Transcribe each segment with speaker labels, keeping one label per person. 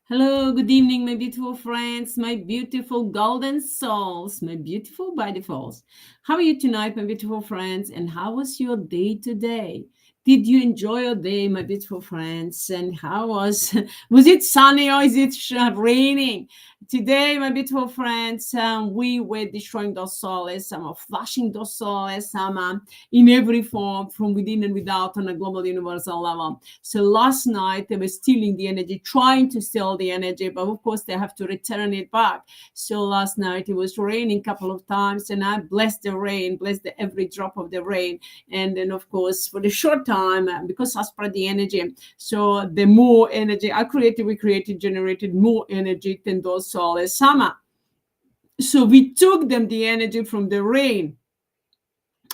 Speaker 1: Hello, good evening, my beautiful friends, my beautiful golden souls, my beautiful by defaults. How are you tonight, my beautiful friends? And how was your day today? Did you enjoy your day, my beautiful friends? And how was it sunny or is it raining? Today, my beautiful friends, we were destroying those souls, some are flashing those souls, some in every form, from within and without, on a global universal level. So last night they were stealing the energy, trying to steal the energy, but of course they have to return it back. So last night it was raining a couple of times, and I blessed the rain, blessed every drop of the rain. And then of course for the short time, because I spread the energy, so the more energy we created, generated more energy than those solar summer. So we took them the energy from the rain.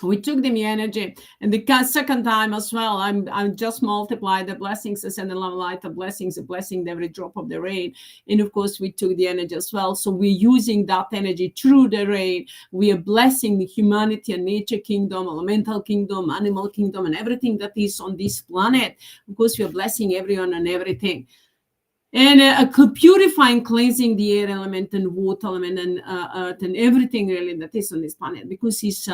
Speaker 1: We took them the energy, and the second time as well, I'm just multiplied the blessings, I send the love light, the blessings, a blessing every drop of the rain. And of course we took the energy as well, so we're using that energy through the rain. We are blessing the humanity and nature kingdom, elemental kingdom, animal kingdom, and everything that is on this planet. Of course we are blessing everyone and everything. And purifying, cleansing the air element and water element and earth and everything really that is on this planet, because it's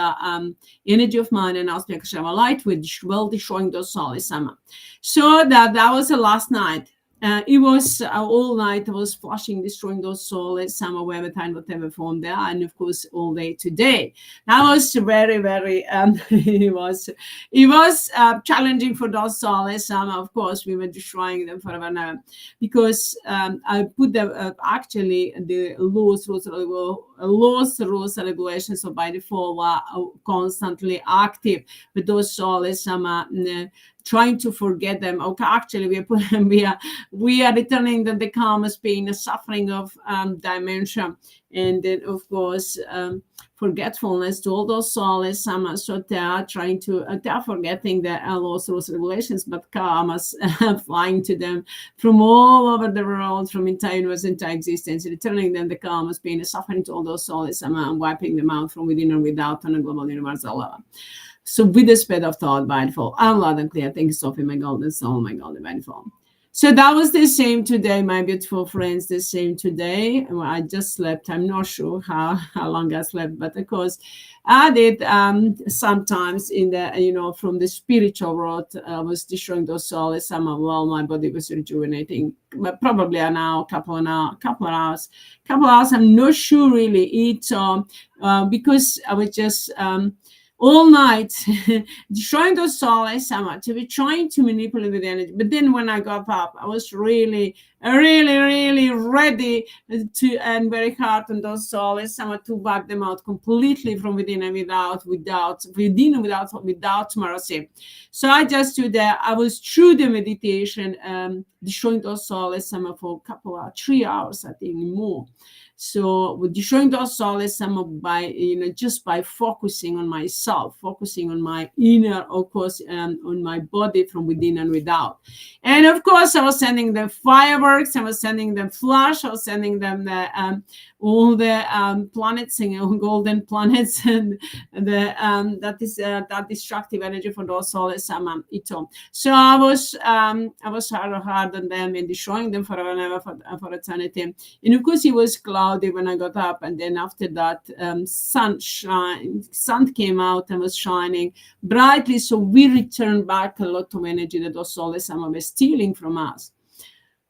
Speaker 1: energy of mind and aspect of light, which will destroying those souls summer. So that was the last night. It was all night. I was flushing, destroying those souls, summer, whatever time, whatever form there, and of course all day today. That was very, very. It was challenging for those souls. Of course, we were destroying them forever and ever, because I put the actually the laws, rules, and regulations. So by default, were constantly active, but those souls trying to forget them. Okay, actually we are returning the karma's pain, suffering of dimension, and then of course forgetfulness to all those souls. So they are trying to they are forgetting the laws, rules, regulations, but karmas flying to them from all over the world, from entire universe, entire existence, returning them the karma's pain, suffering to all those souls, and wiping them out from within and without on a global universal level. So with the speed of thought, mindful, I'm loud and clear. Thank you, Sophie, my golden soul, my golden mindful. So that was the same today, my beautiful friends, the same today. I just slept. I'm not sure how long I slept, but of course I did sometimes in the, from the spiritual world, I was destroying those souls. While my body was rejuvenating, but probably an hour, couple of hours. I'm not sure really because I was just, all night destroying those souls so much. I was trying to manipulate the energy, but then when I got up, I was really ready to, and very hard on those souls to wipe them out completely from within and without mercy. So I just do that. I was through the meditation, destroying those souls for a couple of 3 hours, I think, more. So with destroying those souls by just by focusing on myself, focusing on my inner, of course, on my body from within and without. And of course I was sending them fireworks, I was sending them flash, I was sending them all the planets and golden planets, and that destructive energy for those souls. So I was hard on them and destroying them forever and ever for eternity. And of course it was cloudy when I got up, and then after that sun came out and was shining brightly, so we returned back a lot of energy that those souls were stealing from us.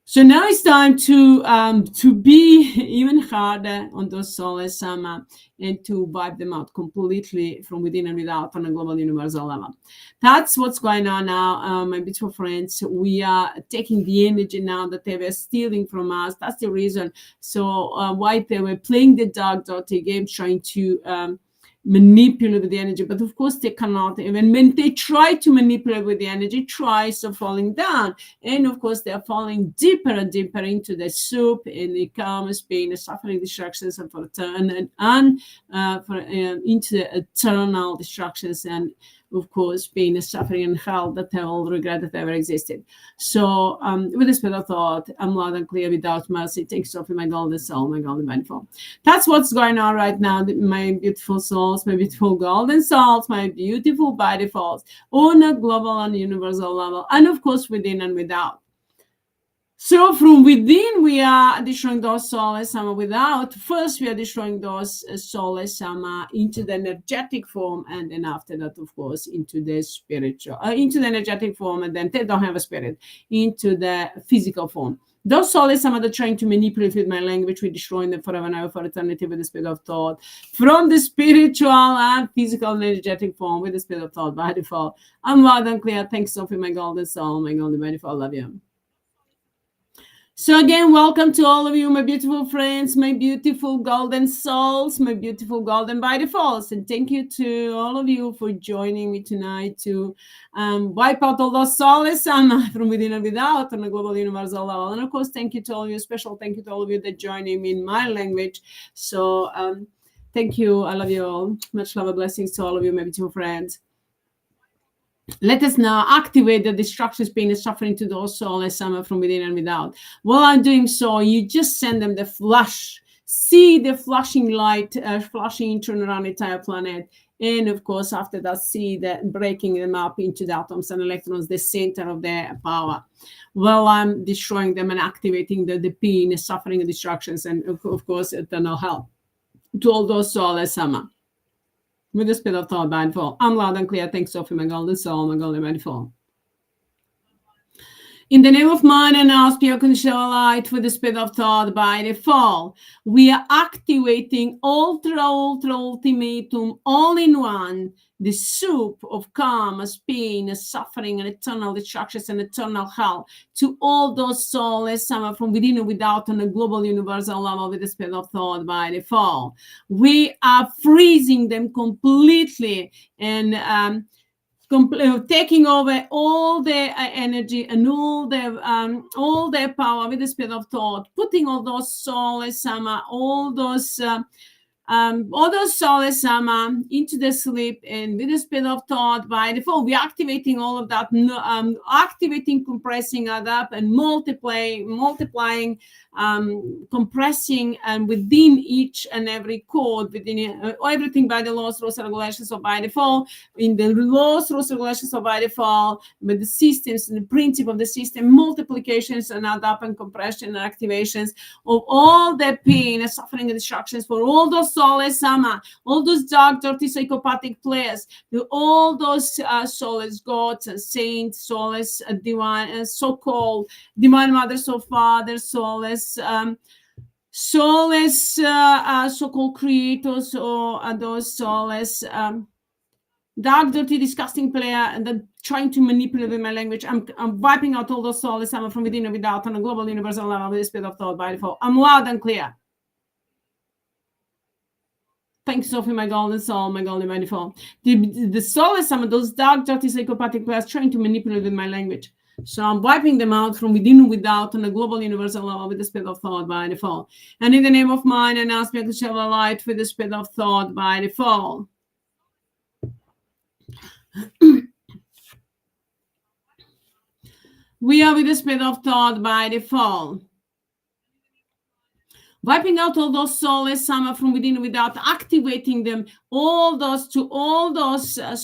Speaker 1: So now it's time to be even harder on those souls and to wipe them out completely from within and without on a global universal level. That's what's going on now, my beautiful friends. We are taking the energy now that they were stealing from us. That's the reason. So why they were playing the dark dirty game, trying to manipulate with the energy, but of course they cannot. Even when they try to manipulate with the energy, tries of falling down, and of course they are falling deeper and deeper into the soup, and the karma's pain, the suffering, distractions, and for turn and into the eternal distractions, and of course pain and suffering and hell that they all regret that ever existed. So with the spirit of thought, I'm loud and clear without mercy. Thanks, Sophie, my golden soul, my golden mindful. That's what's going on right now, my beautiful souls, my beautiful golden souls, my beautiful by defaults, on a global and universal level, and of course within and without. So from within, we are destroying those soulless sama. Without, first we are destroying those soulless sama into the energetic form, and then after that, of course, into the spiritual, into the energetic form, and then they don't have a spirit, into the physical form. Those soulless sama that are trying to manipulate with my language, we destroying them forever and ever for eternity with the spirit of thought. From the spiritual and physical and energetic form with the spirit of thought by default. I'm loud and clear. Thanks, Sophie, my golden soul, my golden by default. Love you. So again, welcome to all of you, my beautiful friends, my beautiful golden souls, my beautiful golden by defaults. And thank you to all of you for joining me tonight to wipe out all those soulless sama from within and without on a global universal level. And of course, thank you to all of you, special thank you to all of you that joining me in my language. So thank you. I love you all. Much love and blessings to all of you, my beautiful friends. Let us now activate the destructive pain and suffering to those souls from within and without. While I'm doing so, you just send them the flash. See the flashing light, flashing into and around the entire planet. And of course, after that, see that breaking them up into the atoms and electrons, the center of their power. While I'm destroying them and activating the pain, the suffering, and destructions, and of course, eternal hell to all those souls sama. With the spirit of thought, mindful. I'm loud and clear. Thanks, Sophie, my golden soul, my golden mindful. In the name of mind and our spirit conditional light with the spirit of thought by default, we are activating ultimatum all in one, the soup of karma, pain, suffering, and eternal destructions and eternal hell to all those souls from within and without on a global universal level with the spirit of thought by default. We are freezing them completely and taking over all their energy and all their power with the spirit of thought, putting all those soulless sama, all those soulless sama into the sleep, and with the spirit of thought by default, we're activating all of that, activating, compressing it up, and multiplying, compressing, and within each and every code, within everything by the laws, rules, and regulations of by default, in the laws, rules, and regulations of by default, with the systems and the principle of the system, multiplications and add up and compression and activations of all the pain and suffering and destructions for all those soulless sama, all those dark, dirty, psychopathic players, all those soulless gods and saints, soulless divine, so-called divine mothers or fathers, soulless so-called creators, or those soulless dark, dirty, disgusting player and trying to manipulate my language. I'm wiping out all those soulless sama from within and without on a global universal level with the spirit of thought by default. I'm loud and clear. Thanks, Sophie, my golden soul, my golden by default. The soulless sama, those dark, dirty, psychopathic players trying to manipulate with my language. So I'm wiping them out from within and without on a global universal level with the spirit of thought by default. And in the name of mind and aspect to share the light with the spirit of thought by default. We are with the spirit of thought by default. Wiping out all those soulless sama from within and without, activating them, all those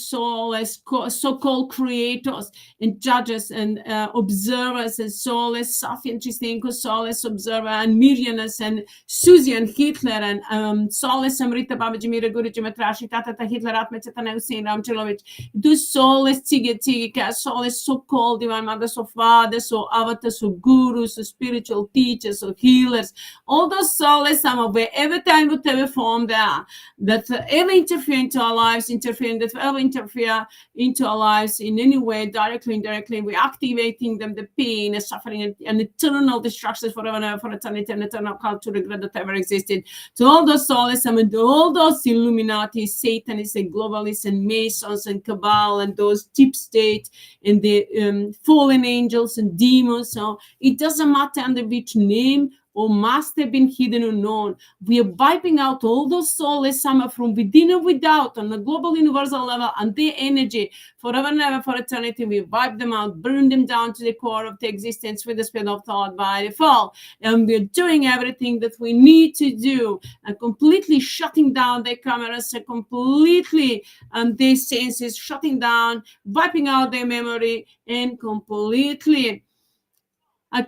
Speaker 1: soulless so-called creators and judges and observers and soulless Sophie and Tristenko, soulless observer, and Mirianas and Susie and Hitler and soulless Amrita Babaji Mira Guruji Matrashi Tata Hitler Atmecetana Hussein Ramchilovich, those soulless Tigika, soulless so-called divine mothers or fathers or avatars or gurus or spiritual teachers or healers, all those soulless sama, wherever time, whatever form they are, that ever interfere into our lives, ever interfere into our lives in any way, directly, indirectly, we're activating them, the pain, the suffering, and eternal destructions forever and ever, for eternity, and eternal call to regret that ever existed. To all those soulless sama, all those Illuminati, Satanists, and globalists, and Masons, and Cabal, and those deep state, and the fallen angels and demons. So it doesn't matter under which name or must have been hidden or known. We are wiping out all those soulless sama from within and without on a global universal level, and their energy forever and ever for eternity. We wipe them out, burn them down to the core of the existence with the spirit of thought by default. And we're doing everything that we need to do and completely shutting down their cameras, and completely their senses, shutting down, wiping out their memory, and completely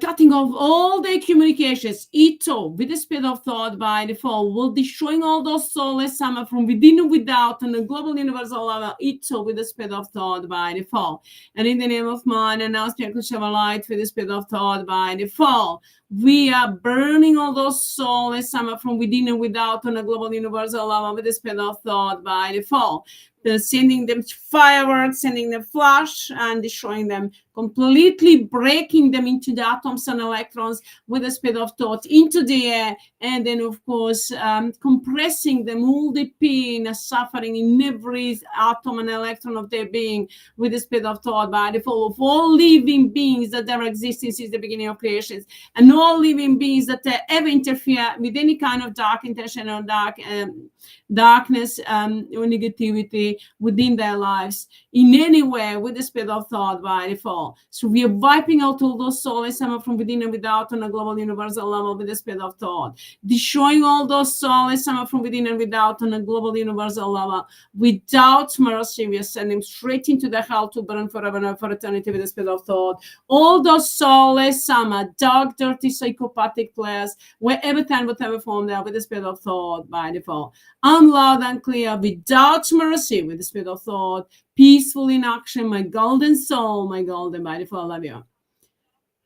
Speaker 1: cutting off all their communications. Ito, with the speed of thought by default, will destroying all those soulless Sama from within and without on a global universal level. Ito, with the speed of thought by default. And in the name of mind, and now spiritual Shava light with the speed of thought by default. We are burning all those soulless Sama from within and without on a global universal level with the speed of thought by default. Sending them fireworks, sending them flash, and destroying them, completely breaking them into the atoms and electrons with the speed of thought into the air, and then of course compressing them, all the pain and suffering in every atom and electron of their being with the speed of thought by default of all living beings that are existing since the beginning of creation, and all living beings that ever interfere with any kind of dark intention or darkness or negativity within their lives in any way with the speed of thought by default. So we are wiping out all those souls from within and without on a global universal level with the speed of thought, destroying all those souls from within and without on a global universal level without mercy. We are sending straight into the hell to burn forever and for eternity with the speed of thought. All those souls, dark, dirty, psychopathic players, wherever time, whatever form they are, with the speed of thought by default. I'm loud and clear, without mercy, with the speed of thought, peaceful in action, my golden soul, my golden by default, I love you.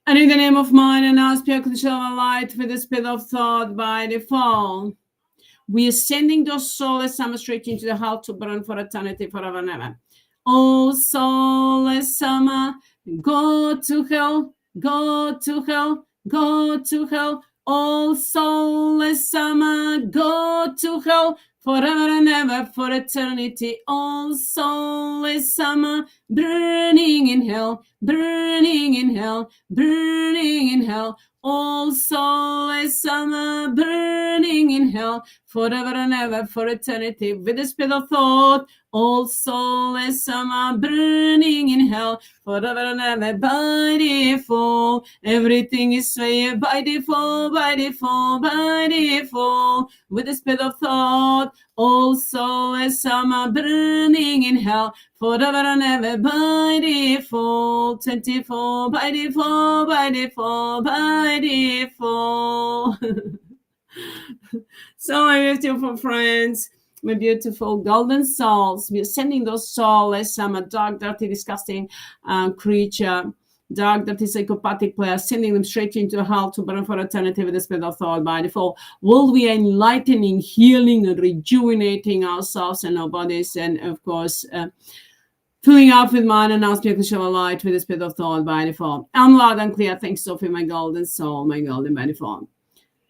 Speaker 1: And in the name of mine and our spiritual light, with the speed of thought by default, we are sending those souls straight into the hell to burn for eternity, forever and ever. Oh, soulless summer, go to hell, go to hell, go to hell. All soulless summer, go to hell forever and ever for eternity. All soulless summer, burning in hell, burning in hell, burning in hell. All soulless summer, burning in hell forever and ever for eternity with the speed of thought. All soulless summer, burning in hell forever and ever by default. Everything is swayed by default, by default, by default with the speed of thought. All soulless summer, burning in hell forever and ever by default. 24 by default, by default, by default. So my beautiful friends, my beautiful golden souls, we are sending those souls, a dark, dirty, disgusting creature, dark, dirty, psychopathic player, sending them straight into hell to burn for eternity with the speed of thought by default. Will we are enlightening, healing, and rejuvenating ourselves and our bodies, and of course, filling up with mind and now spiritual shower light with the speed of thought by default. I'm loud and clear. Thanks, Sophie, my golden soul, my golden by default.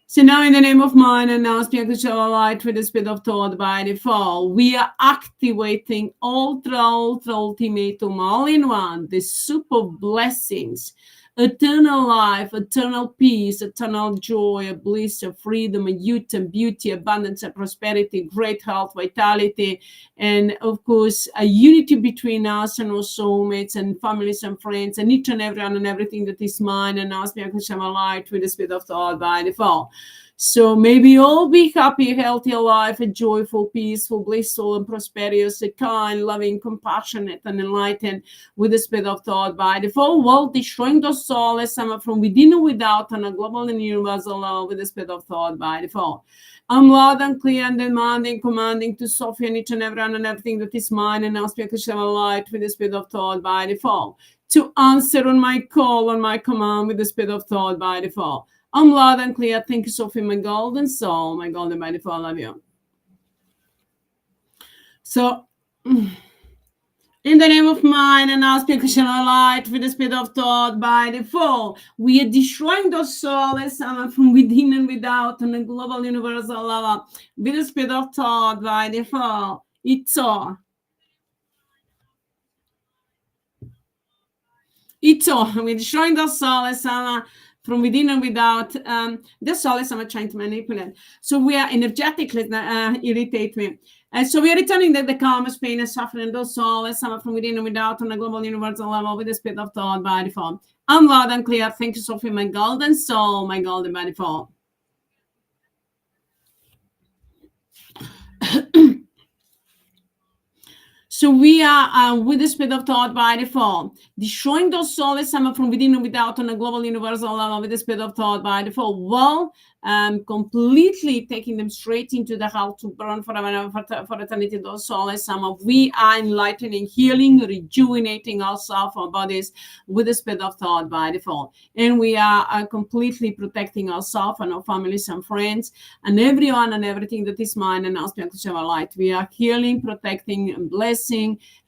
Speaker 1: So now in the name of mind and now spiritual shower light with the speed of thought by default, we are activating ultra ultimatum all in one, the super blessings, eternal life, eternal peace, eternal joy, bliss, freedom, youth, and beauty, abundance, and prosperity, great health, vitality, and of course a unity between us and our soulmates and families and friends and each and everyone and everything that is mine and us become light with the speed of thought by default. So maybe all be happy, healthy, alive, and joyful, peaceful, blissful, and prosperous, kind, loving, compassionate, and enlightened with the speed of thought by default, while destroying those souls from within and without on a global and universal level with the speed of thought by default. I'm loud and clear and demanding, commanding to Sophie and each and everyone and everything that is mine and now spiritual light with the speed of thought by default, to answer on my call, on my command with the speed of thought by default. I'm loud and clear. Thank you, Sophie, my golden soul, my golden by default. I love you. So, in the name of mine and our spiritual light with the speed of thought by default, we are destroying those souls from within and without on a global universal level with the speed of thought by default. It's all. We're destroying those souls from within and without. The souls I'm trying to manipulate. So we are energetically irritate me. So we are returning the karma, pain, and suffering, those souls from within and without on a global universal level with the speed of thought by default. I'm loud and clear. Thank you, Sophie, my golden soul, my golden by default. So we are with the speed of thought by default, destroying those soulless summer from within and without on a global universal level with the speed of thought by default. Well, completely taking them straight into the hell to burn forever and ever for eternity. Those soulless summer. We are enlightening, healing, rejuvenating ourselves, our bodies with the speed of thought by default. And we are completely protecting ourselves and our families and friends and everyone and everything that is mine and aspect of our light. We are healing, protecting, and blessing,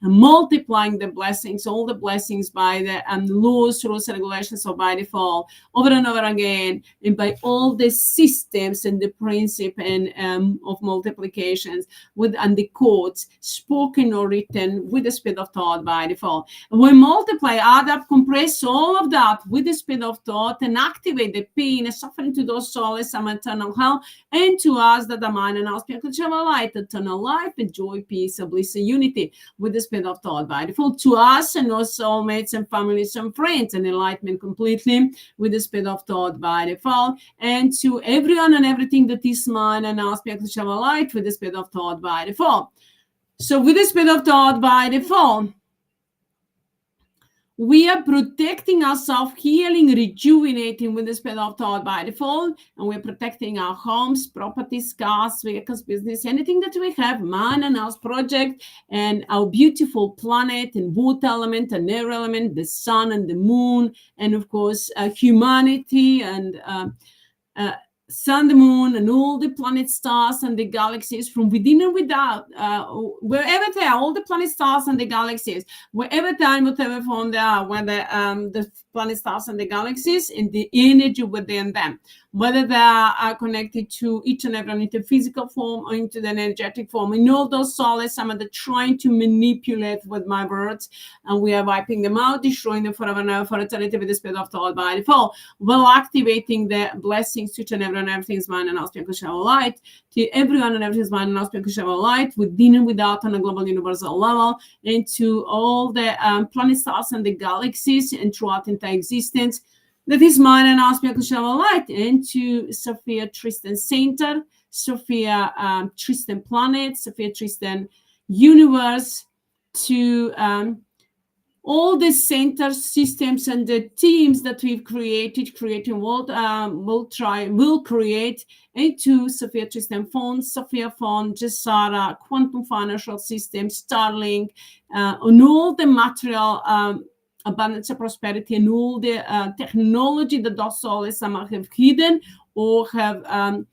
Speaker 1: and multiplying the blessings, all the blessings by the laws, rules, and regulations of by default, over and over again, and by all the systems and the principle and of multiplications with and the codes, spoken or written, with the speed of thought by default. And we multiply, add up, compress all of that with the speed of thought and activate the pain and suffering to those souls, some eternal hell, and to us that are mine and our spiritual light, eternal life, and joy, peace, and bliss, and unity with the speed of thought by default. To us and our soulmates and families and friends, and enlightenment completely with the speed of thought by default. And to everyone and everything that is mine and our spiritual light with the speed of thought by default. So with the speed of thought by default, we are protecting ourselves, healing, rejuvenating with the speed of thought by default, and we're protecting our homes, properties, cars, vehicles, business, anything that we have, man and house project, and our beautiful planet and water element and air element, the sun and the moon, and of course humanity and sun, the moon, and all the planets, stars, and the galaxies from within and without, wherever they are, all the planets, stars, and the galaxies, wherever they are, whatever form they are, whether the planets, stars, and the galaxies, and the energy within them, whether they are connected to each and every one into physical form or into the energetic form. In all those souls, some of the trying to manipulate with my words, and we are wiping them out, destroying them forever and ever for eternity with the speed of thought by default, while activating the blessings to each and every and everything's mine and our light, to everyone and everything's mine and our light, within and without on a global universal level, and to all the planet, stars, and the galaxies, and throughout entire existence that is mine and our light, and to Sophia Tristan Center, Sophia Tristan Planet, Sophia Tristan Universe, to all the center systems and the teams that we've creating will create, into Sophia Tristan Phone, Sophia Phone, Gesara, Quantum Financial System, Starlink, on all the material abundance and prosperity, and all the technology that those souls have hidden or have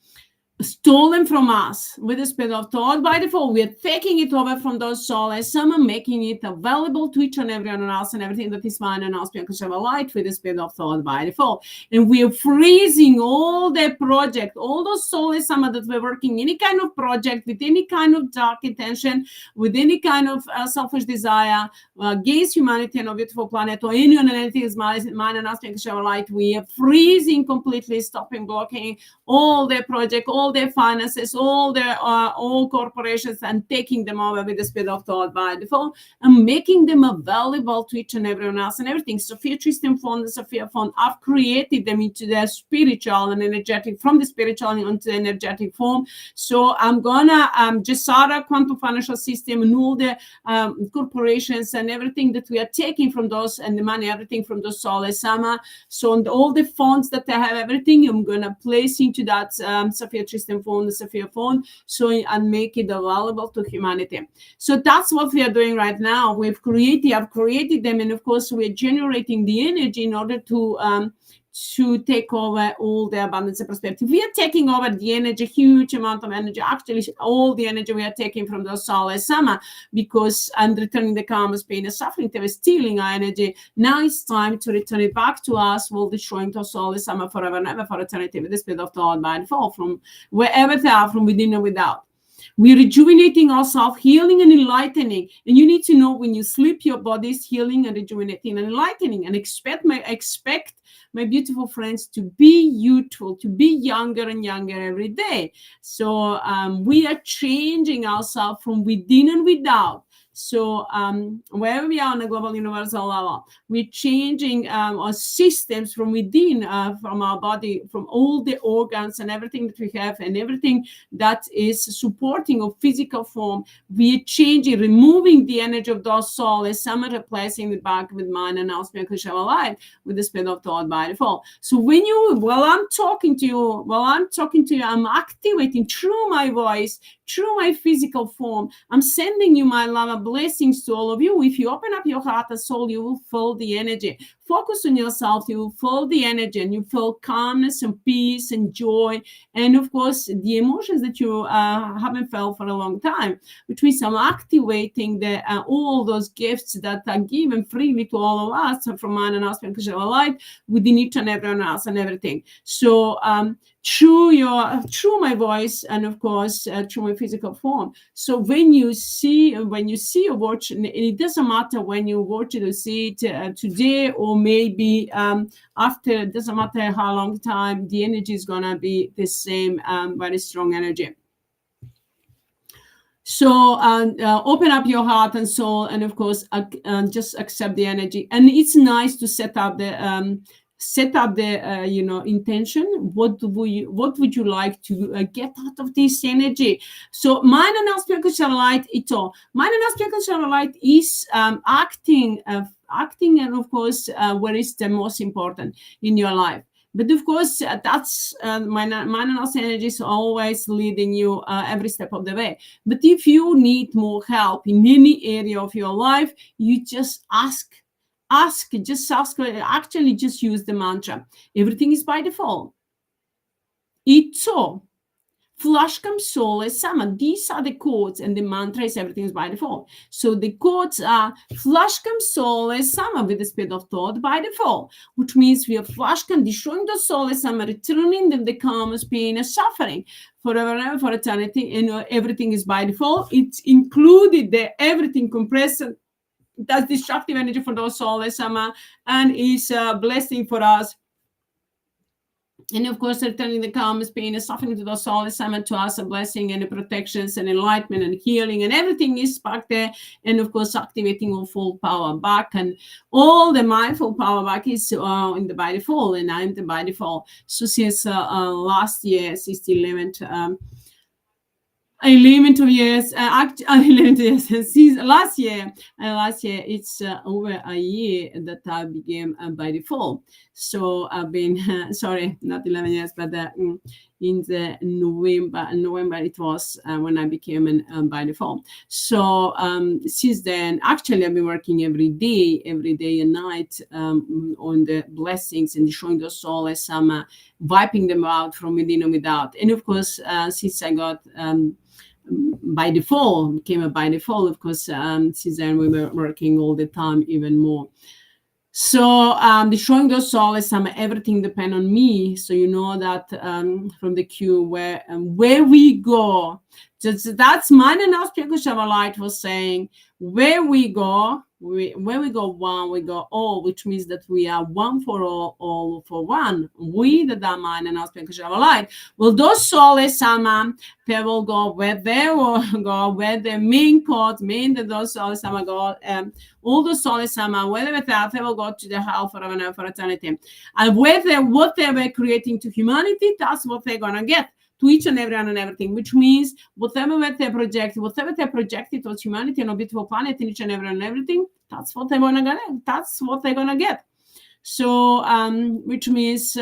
Speaker 1: stolen from us with the speed of thought by default. We are taking it over from those souls, some are making it available to each and everyone else and everything that is mine and ours, because of a light with the speed of thought by default. And we are freezing all the project, all those souls, some that we're working any kind of project with any kind of dark intention, with any kind of selfish desire against humanity and our beautiful planet, or anyone and anything is mine and ours, because of a light. We are freezing completely, stopping, blocking all their project, all their finances, all their all corporations, and taking them over with the speed of thought by default, and making them available to each and everyone else and everything. Sophia Tristan Phone, the Sophia Phone, I've created them into their spiritual and energetic, from the spiritual into the energetic form. So I'm gonna Gesara Quantum Financial System and all the corporations and everything that we are taking from those, and the money, everything from those souls, Sama. So on all the funds that I have, everything I'm gonna place into that Sophia Tristan Phone, the Sophia Phone, so and make it available to humanity. So that's what we are doing right now. I've created them, and of course we're generating the energy in order to take over all the abundance and prosperity. We are taking over the energy, huge amount of energy, actually all the energy we are taking from those souls, Sama, because and returning the karma's pain and suffering, they were stealing our energy. Now it's time to return it back to us, while destroying those souls, Sama, forever and ever for eternity with the spirit of thought by default, from wherever they are, from within and without. We're rejuvenating ourselves, healing and enlightening. And you need to know, when you sleep, your body is healing and rejuvenating and enlightening. And expect my beautiful friends to be youthful, to be younger and younger every day. So we are changing ourselves from within and without. So wherever we are on a global universal level, we're changing our systems from within, from our body, from all the organs and everything that we have and everything that is supporting our physical form. We're changing, removing the energy of those souls, some are replacing it back with mind and now spiritual light with the speed of thought by default. So when while I'm talking to you, I'm activating through my voice, through my physical form. I'm sending you my love and blessings to all of you. If you open up your heart and soul, you will feel the energy. Focus on yourself, you will feel the energy, and you feel calmness and peace and joy, and of course the emotions that you haven't felt for a long time, which means I'm activating all those gifts that are given freely to all of us from man and husband light within each and everyone else and everything. So through my voice, and of course through my physical form. So when you see or watch, and it doesn't matter when you watch it or see it today or maybe after, it doesn't matter how long time, the energy is gonna be the same, very strong energy. So open up your heart and soul, and of course just accept the energy. And it's nice to set up the intention. What would you like to get out of this energy? So mind and spiritual light ito. Mind and spiritual light is acting, and of course where is the most important in your life. But of course, that's mind and energy is always leading you every step of the way. But if you need more help in any area of your life, you just ask. Actually, just use the mantra. Everything is by default. Ito. Flashcam Soulless Sama. These are the codes, and the mantra is everything is by default. So the codes are Flashcam Soulless Sama with the speed of thought by default, which means we are Flashcam destroying the Soulless Sama, returning them the karmas, pain, and suffering forever and ever, for eternity, and everything is by default. It's included the everything compressed. That's destructive energy for those Soulless Sama, and is a blessing for us. And of course, returning the karmas, pain, and suffering to those souls, assignment to us, a blessing and the protections and enlightenment and healing, and everything is back there. And of course, activating all full power back, and all the mindful power back is in the by default, and I'm the by default. So since last year, since the 11th. 11 years, since last year, it's over a year that I became by default. So I've been, sorry, not 11 years, but in the November it was when I became by default. So since then, actually, I've been working every day and night on the blessings and showing the soul as some wiping them out from within and without. And of course, since I got by default, became a by default, of course, since then we were working all the time even more. So destroying those souls, everything depends on me. So you know that from the cue where we go, that's mine and our spiritual light was saying, where we go one, we go all, which means that we are one for all for one. We, the Dhamma and our spiritual light. Well, those souls, they will go where they will go, where the main code, those souls, go, all the souls, whether they will go to the hell for eternity. And what they were creating to humanity, that's what they're gonna get. To each and everyone and everything, which means whatever they projected towards humanity on a beautiful planet in each and everyone and everything, that's what they're gonna get. That's what they're gonna get. So, which means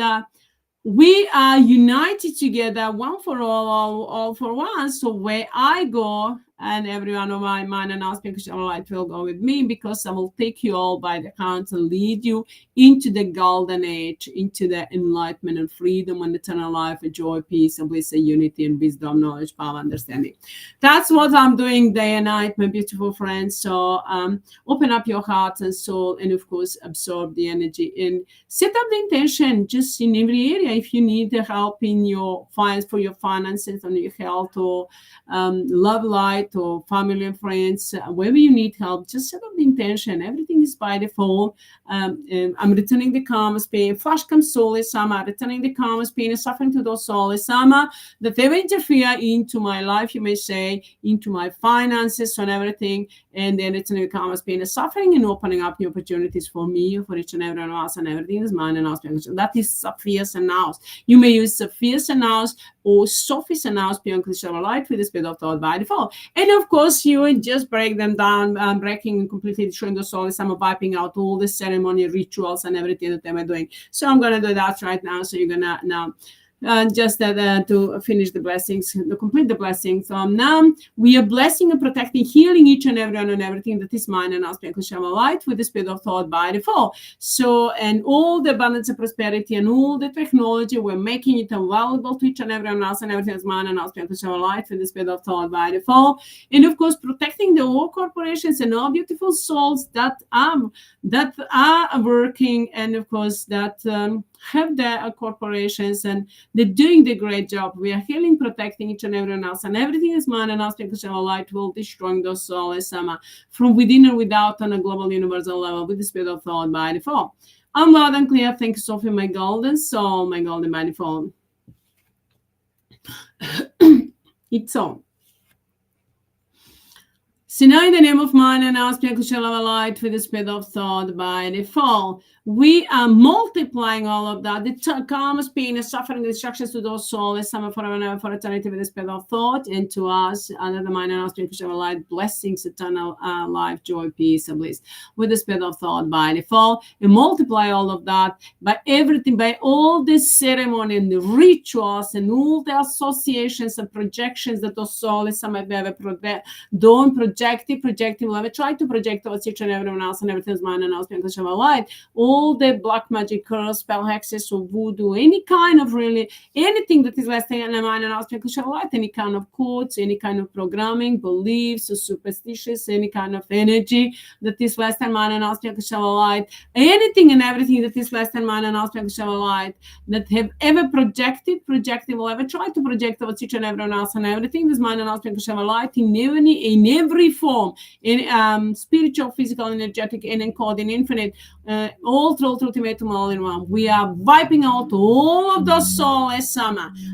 Speaker 1: we are united together, one for all for one. So where I go, and everyone of my mind and our spiritual light will go with me, because I will take you all by the hand to lead you into the golden age, into the enlightenment and freedom and eternal life, and joy, peace, and bliss, and unity, and wisdom, knowledge, power, understanding. That's what I'm doing day and night, my beautiful friends. So open up your heart and soul, and of course absorb the energy, and set up the intention just in every area. If you need help in your finance, for your finances, on your health, or love light, light, or family and friends, wherever you need help, just set up the intention. Everything is by default. I'm returning the karma's pain. Flash comes soulless Amma, returning the karma's pain and suffering to those soulless Amma that they will interfere into my life, you may say, into my finances and everything, and then returning the karma's pain and suffering and opening up new opportunities for me, for each and everyone else, and everything is mine and ours. That is SOPHIE's and ours. You may use SOPHIE's and ours or SOPHIE's and ours beyond conditional light with the spirit of thought by default. And of course, you would just break them down, breaking and completely destroying the soul. I'm wiping out all the ceremony rituals and everything that they were doing. So I'm going to do that right now. So you're going to now just to finish the blessings, to complete the blessings. Now we are blessing and protecting, healing each and everyone and everything that is mine and us, light with the spirit of thought by default. So, and all the abundance and prosperity and all the technology, we're making it available to each and everyone else, and everything is mine and us, light with the spirit of thought by default. And of course, protecting the all corporations and all beautiful souls that are working, and of course that have their corporations, and they're doing the great job. We are healing, protecting each and everyone else, and everything is mine and us, because our light will destroy those souls from within and without on a global universal level with the spirit of thought by default. I'm loud and clear. Thank you, Sophie, my golden soul, my golden by default. It's on. So now in the name of mine and us, light with the spirit of thought by default, we are multiplying all of that. The karma's pain and suffering, the destructions to those souls, summer forever and ever for eternity with the spirit of thought, and to us, under the mind and us, light, blessings, eternal life, joy, peace, and bliss with the spirit of thought by default, and multiply all of that by everything, by all the ceremony and the rituals and all the associations and projections that those souls might ever don't projecting, will ever try to project towards each and everyone else, and everything is mine and us, because of our light. All the black magic, curse, spell, hexes, or voodoo, any kind of really, anything that is less than a mind and us, because of our light, any kind of codes, any kind of programming, beliefs, or superstitious, any kind of energy that is less than mine and us, because of our light, anything and everything that is less than mine and us, because of our light, that have ever projected, will ever try to project towards each and everyone else, and everything is mine and us, because of our light, in every form, in spiritual, physical, energetic, and encoding, infinite, all through ultimatum, all in one. We are wiping out all of those souls,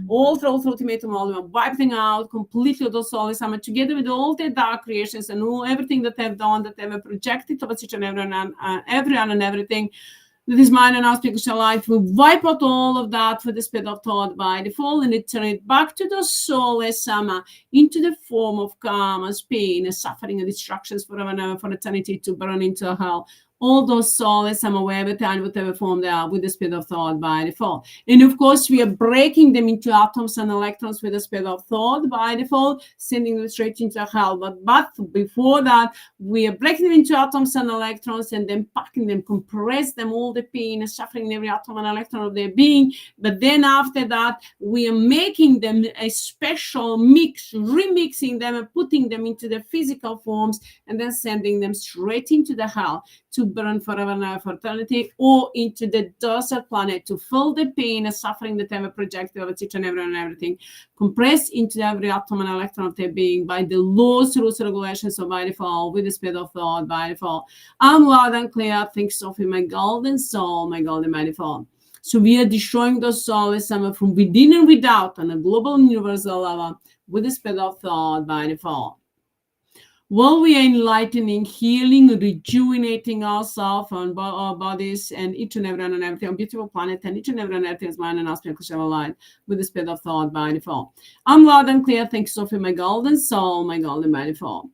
Speaker 1: all through ultimatum, all in one, wiping out completely those souls, together with all the dark creations and all everything that they've done, that they've projected towards each and everyone and everything. That is mine and our spiritual life. We wipe out all of that with the spirit of thought by default, and it turn it back to the soulless into the form of karma's pain and suffering and destructions forever and ever for eternity, to burn into hell. All those souls, wherever time, whatever form they are, with the spirit of thought by default. And of course, we are breaking them into atoms and electrons with the spirit of thought by default, sending them straight into hell. But before that, we are breaking them into atoms and electrons, and then packing them, compress them, all the pain and suffering in every atom and electron of their being. But then after that, we are making them a special mix, remixing them and putting them into the physical forms, and then sending them straight into the hell, to burn forever and ever for eternity, or into the desert planet, to feel the pain and suffering that they have projected over each and everyone and everything, compressed into every atom and electron of their being by the laws, rules, regulations of by default, with the spirit of thought by default. I'm loud and clear. Thank Sophie, my golden soul, my golden by default. So we are destroying those souls from within and without on a global universal level with the spirit of thought by default. While we are enlightening, healing, rejuvenating ourselves and our bodies and each and everyone and everything, on beautiful planet, and each and everyone and everything is mine and aspect of light with the spirit of thought by default. I'm loud and clear. Thank you, Sophie, my golden soul, my golden by default.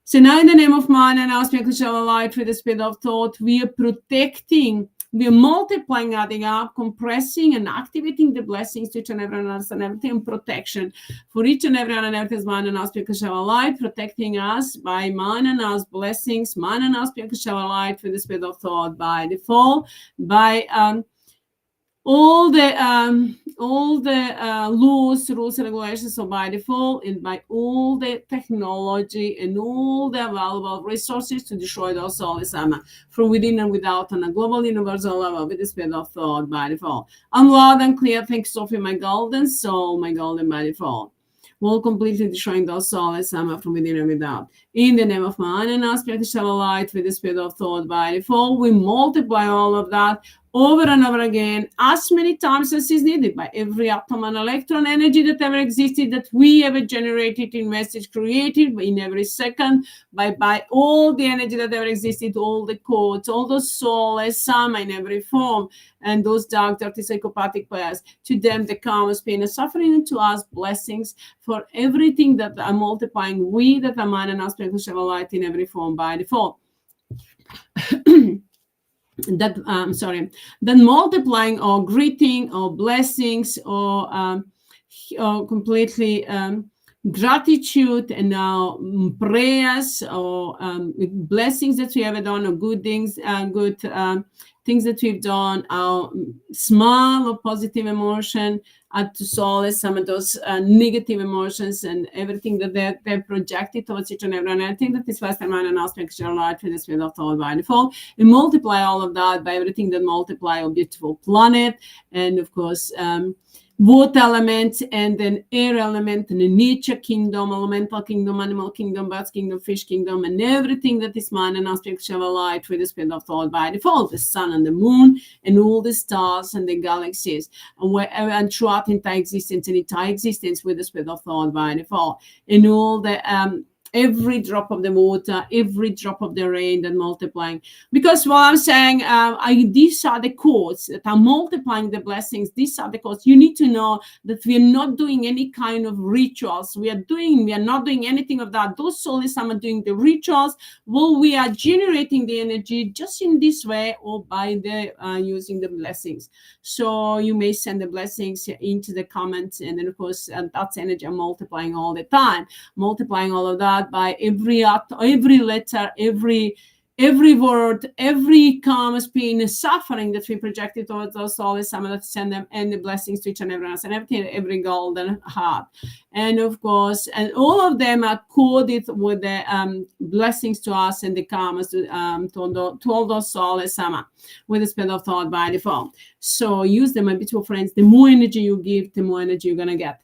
Speaker 1: So now in the name of mine and aspect of light with the spirit of thought, we are protecting, we are multiplying, adding up, compressing, and activating the blessings to each and everyone else and everything, protection for each and everyone and everything is mine and us, because our light, protecting us by mine and us blessings, mine and us, because our light with the spirit of thought by default, by all the laws, rules, and regulations of by default, and by all the technology and all the available resources to destroy those souls from within and without on a global universal level with the spirit of thought by default. I'm loud and clear. Thanks, Sophie, my golden soul, my golden by default. will completely destroy those soulless Sama from within and without. In the name of Man and spiritual light with the spirit of thought by default, we multiply all of that over and over again, as many times as is needed by every atom and electron energy that ever existed, that we ever generated, invested, created in every second, by all the energy that ever existed, all the codes, all those soulless Sama in every form, and those dark, dirty, psychopathic players. To them, the karma, pain, and suffering, and to us, blessings for everything that are multiplying. We that are man and spiritual light in every form by default. That then multiplying or greeting or blessings or completely gratitude and now prayers or blessings that we have done or good things, good things that we've done, our smile or positive emotion, to solace some of those negative emotions and everything that they're projected towards each and every one. And I think that this first time and aspect of light with the spirit of thought by default, and multiply all of that by everything that multiply a beautiful planet, and of course water element, and then air element, and the nature kingdom, elemental kingdom, animal kingdom, birds kingdom, fish kingdom, and everything that is man and aspect of light with the spirit of thought by default, the sun and the moon and all the stars and the galaxies, and wherever and throughout entire existence with the spirit of thought by default, and all the every drop of the water, every drop of the rain that multiplying. Because what I'm saying, these are the codes that are multiplying the blessings. These are the codes. You need to know that we are not doing any kind of rituals. We are not doing anything of that. Those souls are doing the rituals. Well, we are generating the energy just in this way or by the using the blessings. So you may send the blessings into the comments, and then of course that's energy multiplying all the time, multiplying all of that by every letter, every word, every karma, pain, suffering that we projected towards those souls, some that send them, and the blessings to each and everyone else, and everything, every golden heart. And of course, and all of them are coded with the blessings to us and the karmas to all those souls, sama, with the spirit of thought by default. So use them, my beautiful friends. The more energy you give, the more energy you're going to get.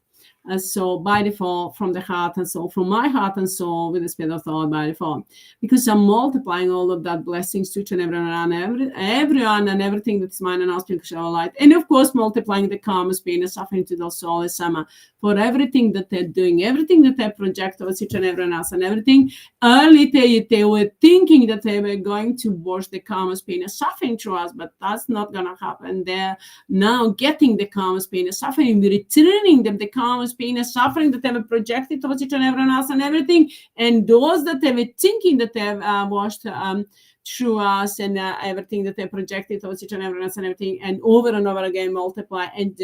Speaker 1: So by default, from the heart and soul, from my heart and soul, with the spirit of thought by default, because I'm multiplying all of that blessings to each and everyone and everything that's mine and our spiritual light, and of course multiplying the karmas, pain, and suffering to those souls, sama, for everything that they're doing, everything that they project towards each and everyone else, and everything. Early they were thinking that they were going to wash the karmas, pain, and suffering through us, but that's not gonna happen. They're now getting the karmas, pain, and suffering, returning them the karmas, pain, and suffering that they have projected towards each and everyone else and everything, and those that they were thinking that they have washed through us, and everything that they projected towards each and everyone else and everything, and over again multiply, and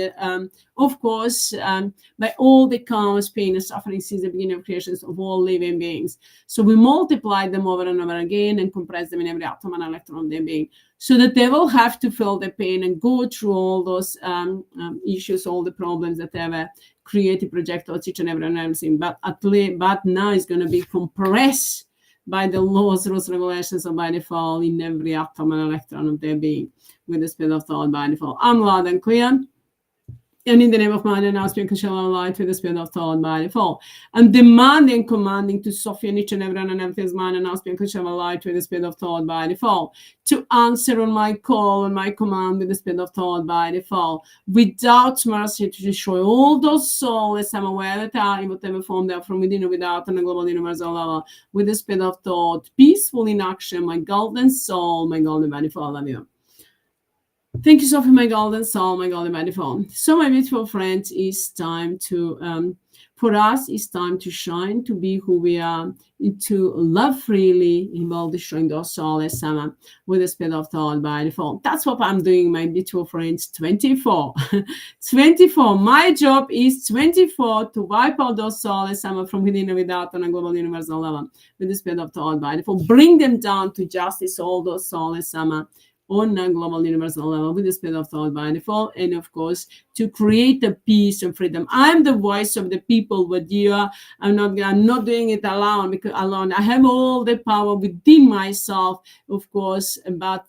Speaker 1: of course by all the karmas, pain, and suffering since the beginning of creations of all living beings. So we multiply them over and over again and compress them in every atom and electron of their being, so that they will have to feel the pain and go through all those issues, all the problems that they have created, project towards each and everyone else. But now it's going to be compressed by the laws, rules, regulations of by default in every atom and electron of their being with the spirit of thought by default. I'm loud and clear. And in the name of man and our spirit, control light with the spirit of thought by default. And demanding, commanding to SOPHIE and each and everyone and everything's man and our spirit, control light with the spirit of thought by default. To answer on my call and my command with the spirit of thought by default. Without mercy to destroy all those souls, I'm aware that are in whatever form they are from within or without on a global universal level with the spirit of thought, peaceful in action, my golden soul, my golden body for all of you. Thank you, Sophie, my golden soul, my golden body phone. So, my beautiful friends, it's time to, for us, it's time to shine, to be who we are, to love freely, involve destroying those souls, sama, with the spirit of thought by default. That's what I'm doing, my beautiful friends, 24. 24. My job is 24 to wipe out those souls, sama, from within and without on a global universal level, with the spirit of thought by default. Bring them down to justice, all those souls, sama, on a global universal level with the spirit of thought by default, and of course to create a peace and freedom. I'm the voice of the people with you. I'm not doing it alone, because I have all the power within myself, of course, but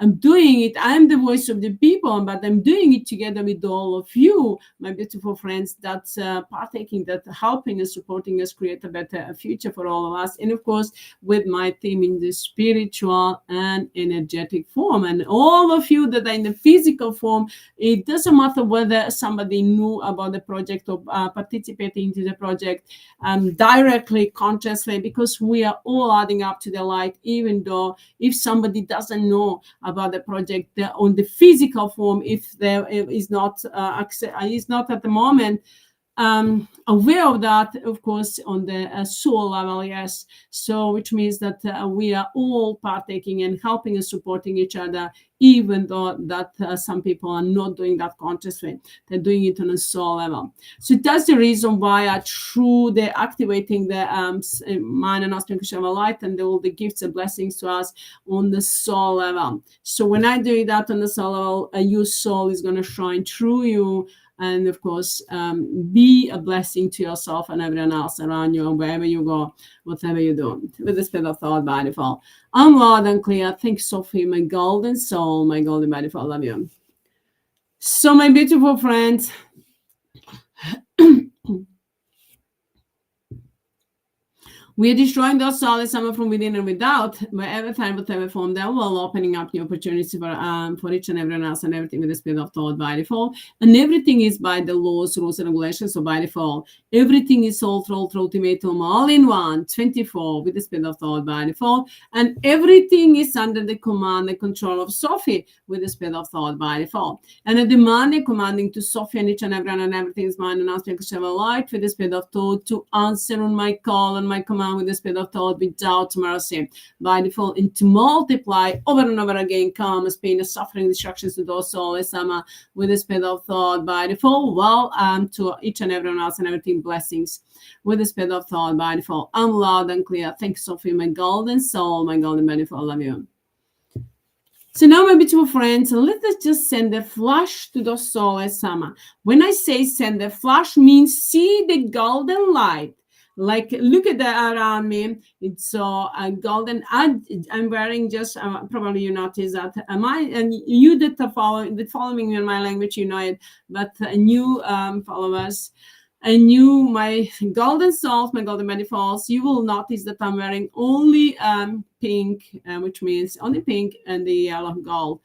Speaker 1: I'm doing it. I'm the voice of the people, but I'm doing it together with all of you, my beautiful friends, that's partaking, that helping us, supporting us, create a better future for all of us. And of course, with my team in the spiritual and energetic form, and all of you that are in the physical form. It doesn't matter whether somebody knew about the project or participating into the project directly, consciously, because we are all adding up to the light, even though if somebody doesn't know about the project on the physical form, if there is not at the moment aware of that, of course, on the soul level, yes. So, which means that we are all partaking and helping and supporting each other, even though that some people are not doing that consciously. They're doing it on a soul level. So that's the reason why through the activating the mind and aspirational light and all the gifts and blessings to us on the soul level. So when I do that on the soul level, your soul is going to shine through you. And of course, be a blessing to yourself and everyone else around you, and wherever you go, whatever you do. With the spirit of thought, by default. I'm loud and clear. Thanks, Sophie, my golden soul, my golden by default. Love you. So, my beautiful friends, we are destroying those soulless summer from within and without, wherever time, whatever form, they're all opening up new opportunities for each and everyone else and everything with the spirit of thought by default. And everything is by the laws, rules, and regulations. So by default, everything is soul, throat, ultimatum, all in one, 24 with the spirit of thought by default. And everything is under the command and control of Sophie with the spirit of thought by default. And a demand and commanding to Sophie and each and everyone and everything is mine and asking to share a light with the spirit of thought to answer on my call and my command with the spirit of thought without mercy by default, and to multiply over and over again karmas, pain, suffering, destructions to those souls with the spirit of thought by default. Well, to each and everyone else and everything, blessings with the spirit of thought by default. I'm loud and clear. Thanks, Sophie, my golden soul, my golden by default. Love you. So now, my beautiful friends, let us just send a flash to the souls. When I say send a flash, means see the golden light. Like, look at that around me. It's so golden. I'm wearing just probably you notice that and you that are following me in my language, you know it. But new followers, and you, my golden souls, my golden manifolds, you will notice that I'm wearing only pink, which means only pink and the yellow gold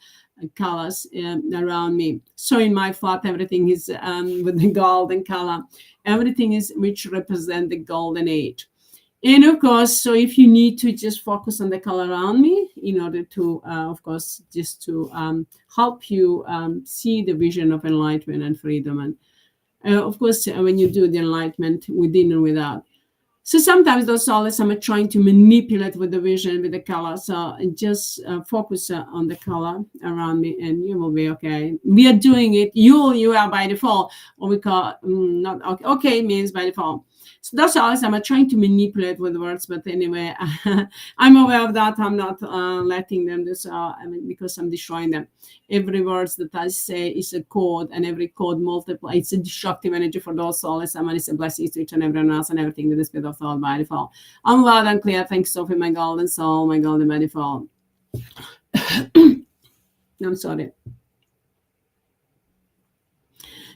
Speaker 1: colors around me. So in my flat, everything is with the golden color. Everything is which represent the golden age. And of course, so if you need to just focus on the color around me in order to, of course, just to help you see the vision of enlightenment and freedom. And of course, when you do the enlightenment within and without. So sometimes those souls are trying to manipulate with the vision, with the color. So just focus on the color around me and you will be okay. We are doing it. You are by default, or we call not okay. Okay means by default. So those souls are trying to manipulate with words, but anyway, I'm aware of that. I'm not letting them do so, because I'm destroying them. Every word that I say is a code, and every code multiplies. It's a destructive energy for those souls. It's a blessing to each and everyone else and everything with the spirit of thought by default. I'm loud and clear. Thanks, Sophie, my golden soul, my golden by default. I'm sorry.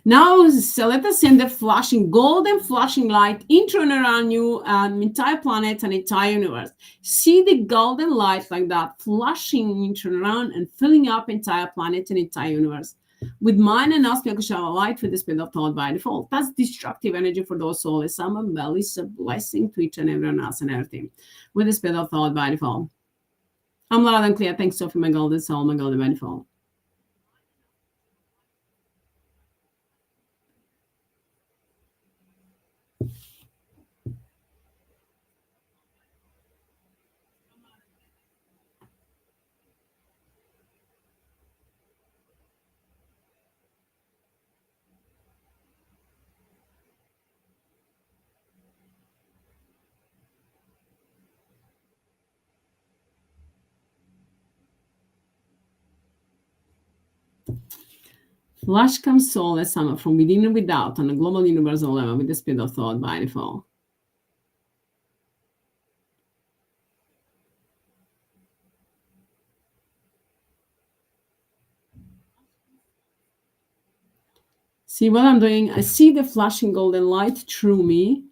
Speaker 1: Now, so let us send the flashing, golden flashing light into and around you, entire planet and entire universe. See the golden light like that, flashing into and around and filling up entire planet and entire universe. With mine and us, light with the spirit of thought by default. That's destructive energy for those souls. Well, it's a blessing to each and everyone else and everything with the spirit of thought by default. I'm loud and clear. Thanks, Sophie, my golden soul, my golden by default. Flash comes soul as summer from within and without on a global universal level with the speed of thought by default. See what I'm doing? I see the flashing golden light through me.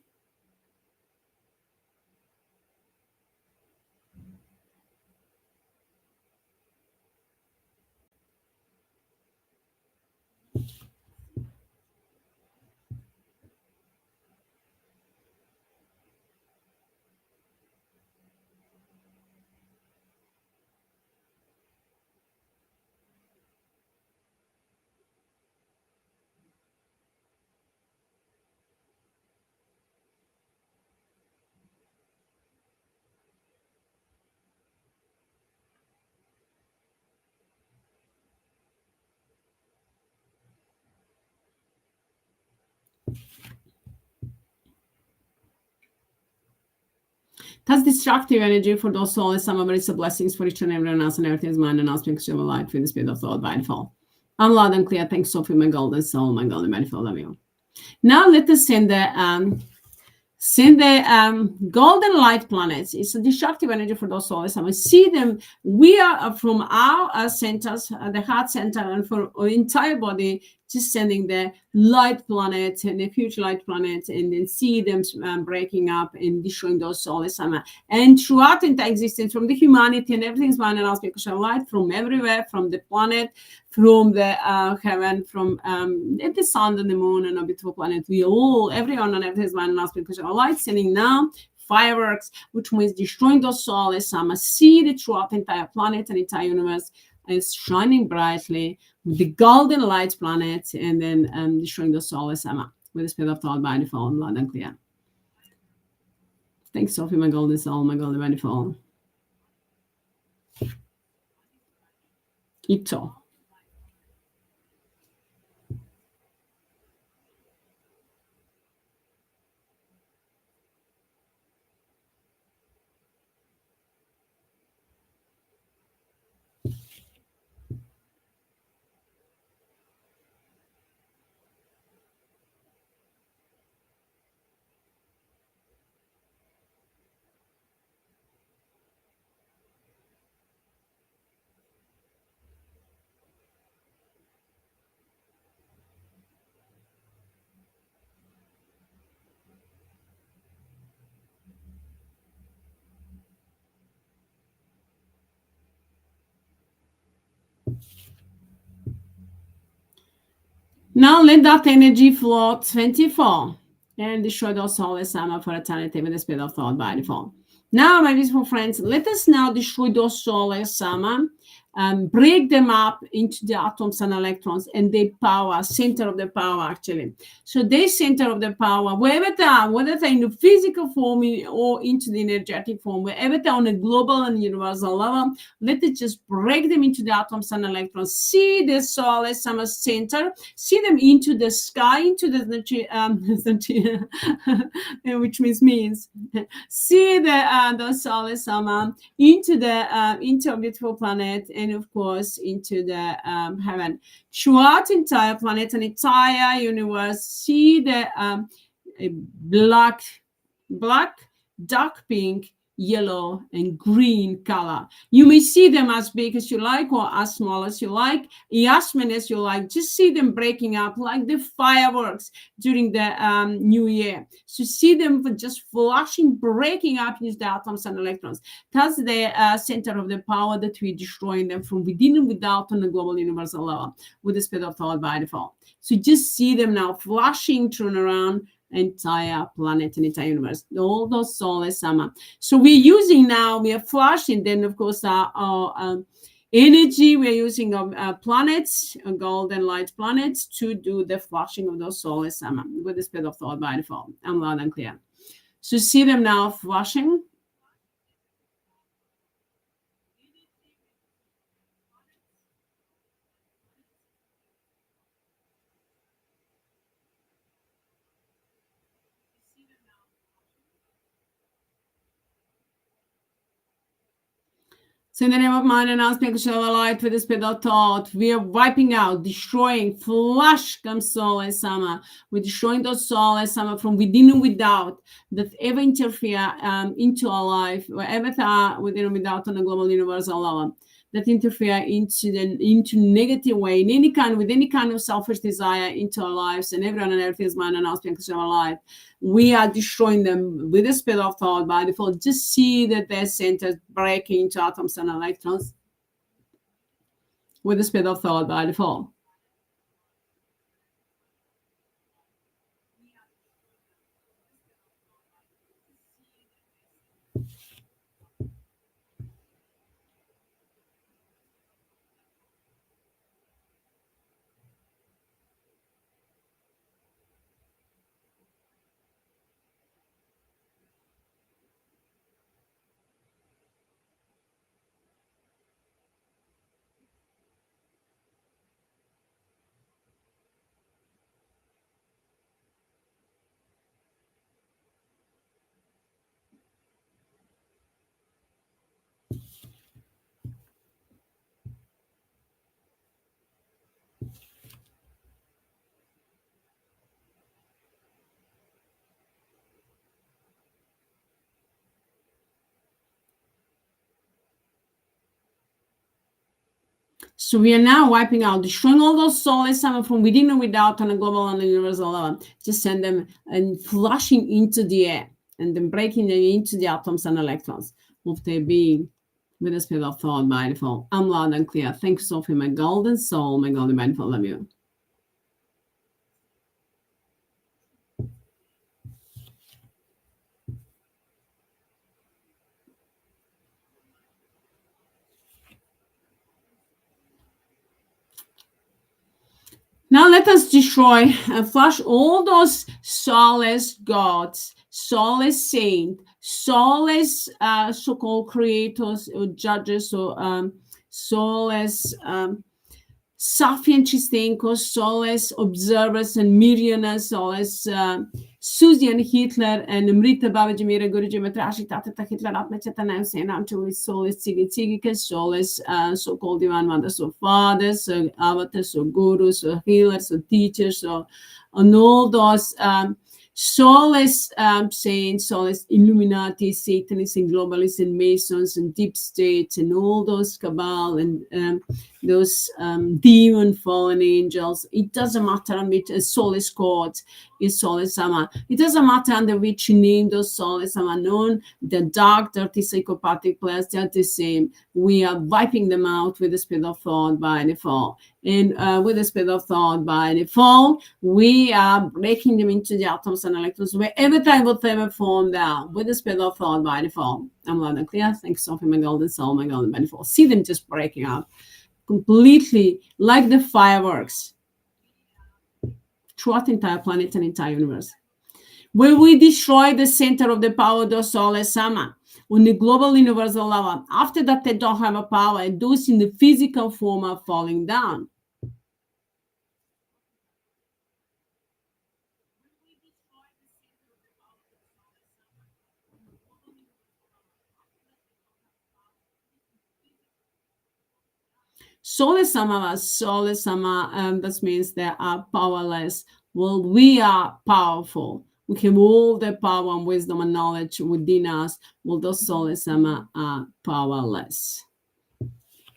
Speaker 1: That's destructive energy for those souls. Some of it is a blessings for each and everyone else, and everything is mine, and I'll speak to your light for the spirit of thought by default. I'm loud and clear. Thanks, Sophie, my golden soul, my golden manifold of you. Now let us send the golden light planets. It's a destructive energy for those souls. And we see them. We are from our centers, the heart center, and for our entire body, just sending the light planet and the huge light planet, and then see them breaking up and destroying those souls. And throughout entire existence, from the humanity and everything's mine and I'll speak of light from everywhere, from the planet, from the heaven, from the sun and the moon and a beautiful planet. We all, everyone on everything's mine and I'll speak of light, sending now fireworks, which means destroying those souls. See the throughout the entire planet and entire universe is shining brightly with the golden light planet, and then destroying the souls with the spirit of thought by default, loud and clear. Thanks, Sophie, my golden soul, my golden by default. Ito. Now let that energy flow 24 and destroy those souls for eternity with the spirit of thought by default. Now, my beautiful friends, let us now destroy those souls, break them up into the atoms and electrons and the power, center of the power, actually. So they center of the power, wherever they are, whether they're in the physical form or into the energetic form, wherever they're on a global and universal level, let it just break them into the atoms and electrons. See the souls center, see them into the sky, into the which means see the souls into a beautiful planet, and of course into the heaven. Throughout entire planet and entire universe, see the black, dark pink, yellow, and green color. You may see them as big as you like or as small as you like, as many as you like. Just see them breaking up like the fireworks during the new year. So see them just flashing, breaking up into the atoms and electrons. That's the center of the power that we're destroying them from within and without on the global universal level with the spirit of thought by default. So just see them now flashing, turn around, entire planet and entire universe, all those souls. So we're using now, we are flashing, then of course our energy, we're using planets, golden light planets, to do the flashing of those souls with the spirit of thought by default. I'm loud and clear. So see them now flashing. So in the name of mind and aspect of the light with the spirit of thought, we are wiping out, destroying, flash comes souls, we're destroying those souls from within and without that ever interfere into our life, wherever they are within and without on a global universal level. that interfere into negative way in with any kind of selfish desire into our lives, and everyone on earth is mine and ours because of our life. We are destroying them with the speed of thought by default. Just see that their centers breaking into atoms and electrons with the speed of thought by default. So we are now wiping out, destroying all those soulless summon from within and without on a global and a universal level. Just send them and flushing into the air and then breaking them into the atoms and electrons of their being with the speed of thought by default. I'm loud and clear. Thank you, Sophie, my golden soul, my golden mindful. Love you. Now let us destroy and flush all those soulless gods, soulless saints, soulless so-called creators or judges or soulless Safian Chistenkos, soulless observers and millionaires, soulless Susie and Hitler and Mrita Babajimira Guruji Matrashi Tata Hitler Atmachatana Senam to soulless Tsigikas, soulless so-called divine mothers or fathers, or avatars or gurus or healers or teachers or and all those soulless saints, soulless Illuminati, Satanists and globalists and Masons and deep states and all those cabal and those demon fallen angels. It doesn't matter on which soulless gods is soulless Amma. It doesn't matter under which name those soulless Amma known. The dark, dirty, psychopathic players, they're the same. We are wiping them out with the speed of thought by default. And with the speed of thought by default, we are breaking them into the atoms and electrons wherever time, whatever form they are, with the speed of thought by default. I'm loud and clear. Thanks, Sophie, my golden soul, my golden by default. See them just breaking out completely like the fireworks throughout the entire planet and entire universe. When we destroy the center of the power of the soulless Amma on the global universal level, after that they don't have a power, and those in the physical form are falling down. Soulless Amma, that means they are powerless. Well, we are powerful. We have all the power and wisdom and knowledge within us. Well, those soulless Amma are powerless.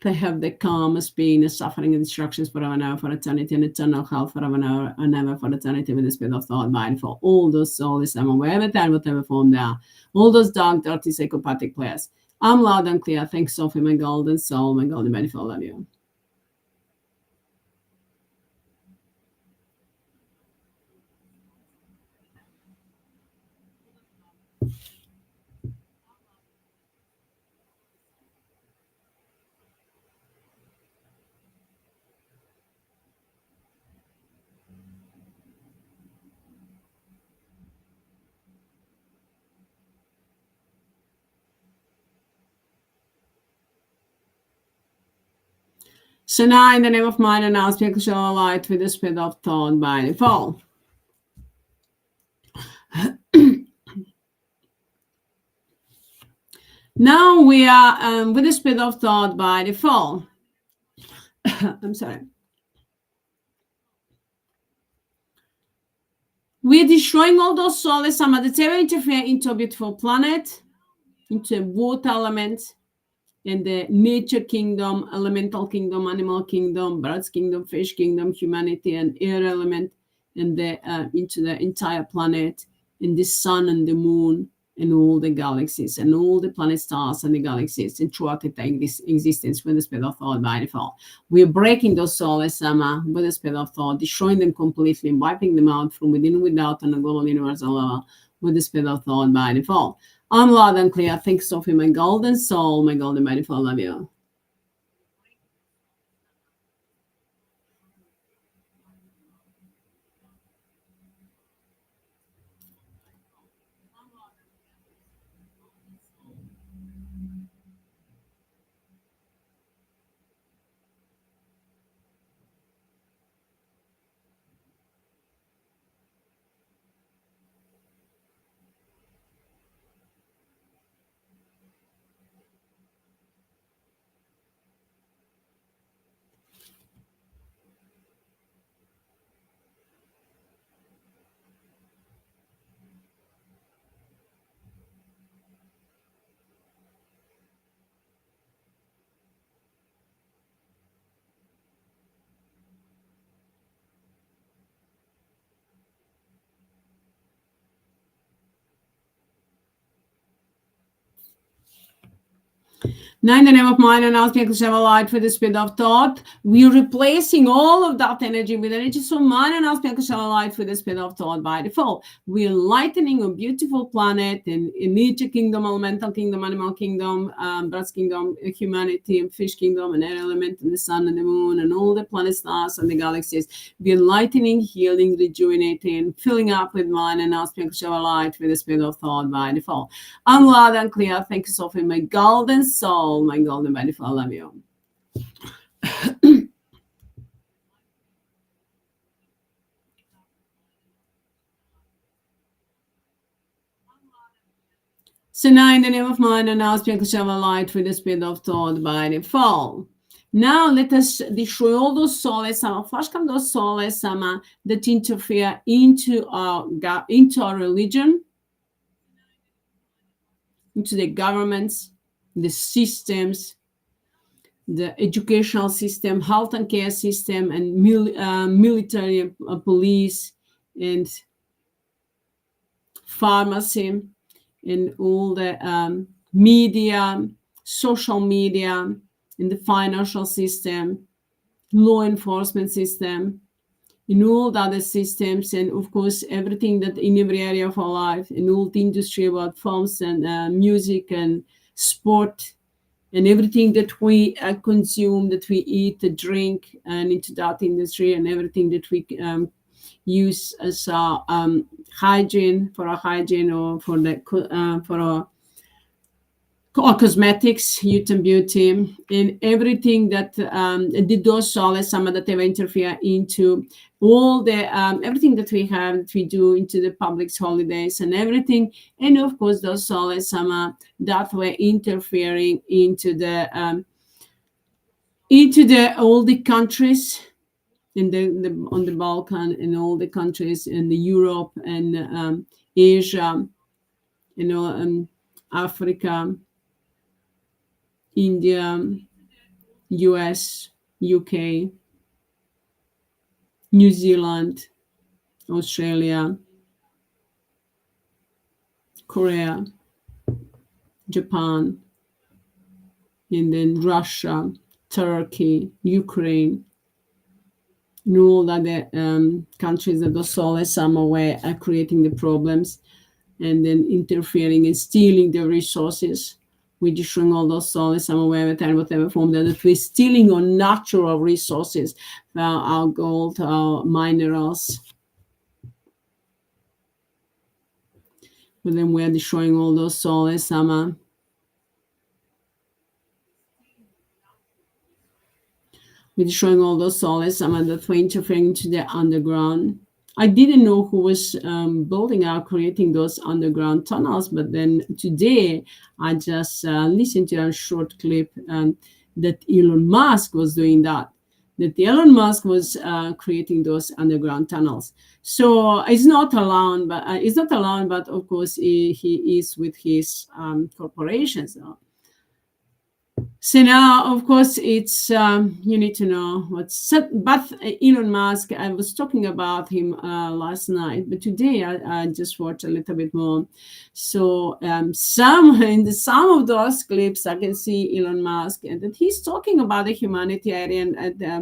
Speaker 1: They have the calmest pain, suffering, and destructions forever and ever for eternity, and eternal health forever and ever for eternity with the spirit of thought, mind for all those soulless Amma, wherever time, whatever form they are. All those dark, dirty, psychopathic players. I'm loud and clear. Thanks, Sophie, my golden soul, my golden body, for all of you. So now, in the name of mind and now speak shall light with the spirit of thought by default. Now we are with the spirit of thought by default. I'm sorry. We're destroying all those soulless Amma that ever interfere into a beautiful planet, into a water element, and the nature kingdom, elemental kingdom, animal kingdom, birds kingdom, fish kingdom, humanity, and air element, and the into the entire planet, and the sun and the moon, and all the galaxies, and all the planet stars and the galaxies, and throughout this existence with the speed of thought by default. We are breaking those souls, AMMA, with the speed of thought, destroying them completely, wiping them out from within and without on a global universal level with the speed of thought by default. I'm loud and clear. Thanks, Sophie, my golden soul, my golden beautiful. Love you. Now, in the name of mind and asking to share a light for the speed of thought, we're replacing all of that energy with energy. So, mind and asking to share a light for the speed of thought by default. We're lightening a beautiful planet in nature kingdom, elemental kingdom, animal kingdom, birds kingdom, humanity, and fish kingdom, and air element, and the sun and the moon, and all the planet stars and the galaxies. We're lightening, healing, rejuvenating, filling up with mind and asking to share a light for the speed of thought by default. I'm loud and clear. Thank you, Sophie, my golden soul. My golden beautiful. I love you. So now in the name of mind and now speak shall a light with the speed of thought by default. Now let us destroy all those souls, flashcam those souls that interfere into our religion, into the governments, the systems, the educational system, health and care system, and military, police, and pharmacy, and all the media, social media, in the financial system, law enforcement system, in all the other systems, and of course everything that in every area of our life, in all the industry about films and music and sport, and everything that we consume, that we eat, drink, and into that industry, and everything that we use as our hygiene, for our hygiene, or for our cosmetics, youth and beauty, and everything that the those souls that ever interfere into all the everything that we have, that we do into the public's holidays and everything, and of course those souls that were interfering into the all the countries in the on the Balkan, in all the countries in the Europe and Asia, Africa, India, US, UK, New Zealand, Australia, Korea, Japan, and then Russia, Turkey, Ukraine, and all other countries that the souls somewhere are creating the problems and then interfering and stealing the resources. We're destroying all those souls somewhere, whatever form that we're stealing on natural resources, our gold, our minerals. But then we're destroying all those souls, we're destroying all those souls that were interfering into the underground. I didn't know who was building out, creating those underground tunnels, but then today I just listened to a short clip that Elon Musk was doing that Elon Musk was creating those underground tunnels. So it's not allowed, but of course he is with his corporations. So now, of course, it's you need to know what's. But Elon Musk, I was talking about him last night, but today I just watched a little bit more. So some of those clips, I can see Elon Musk, and that he's talking about the humanitarian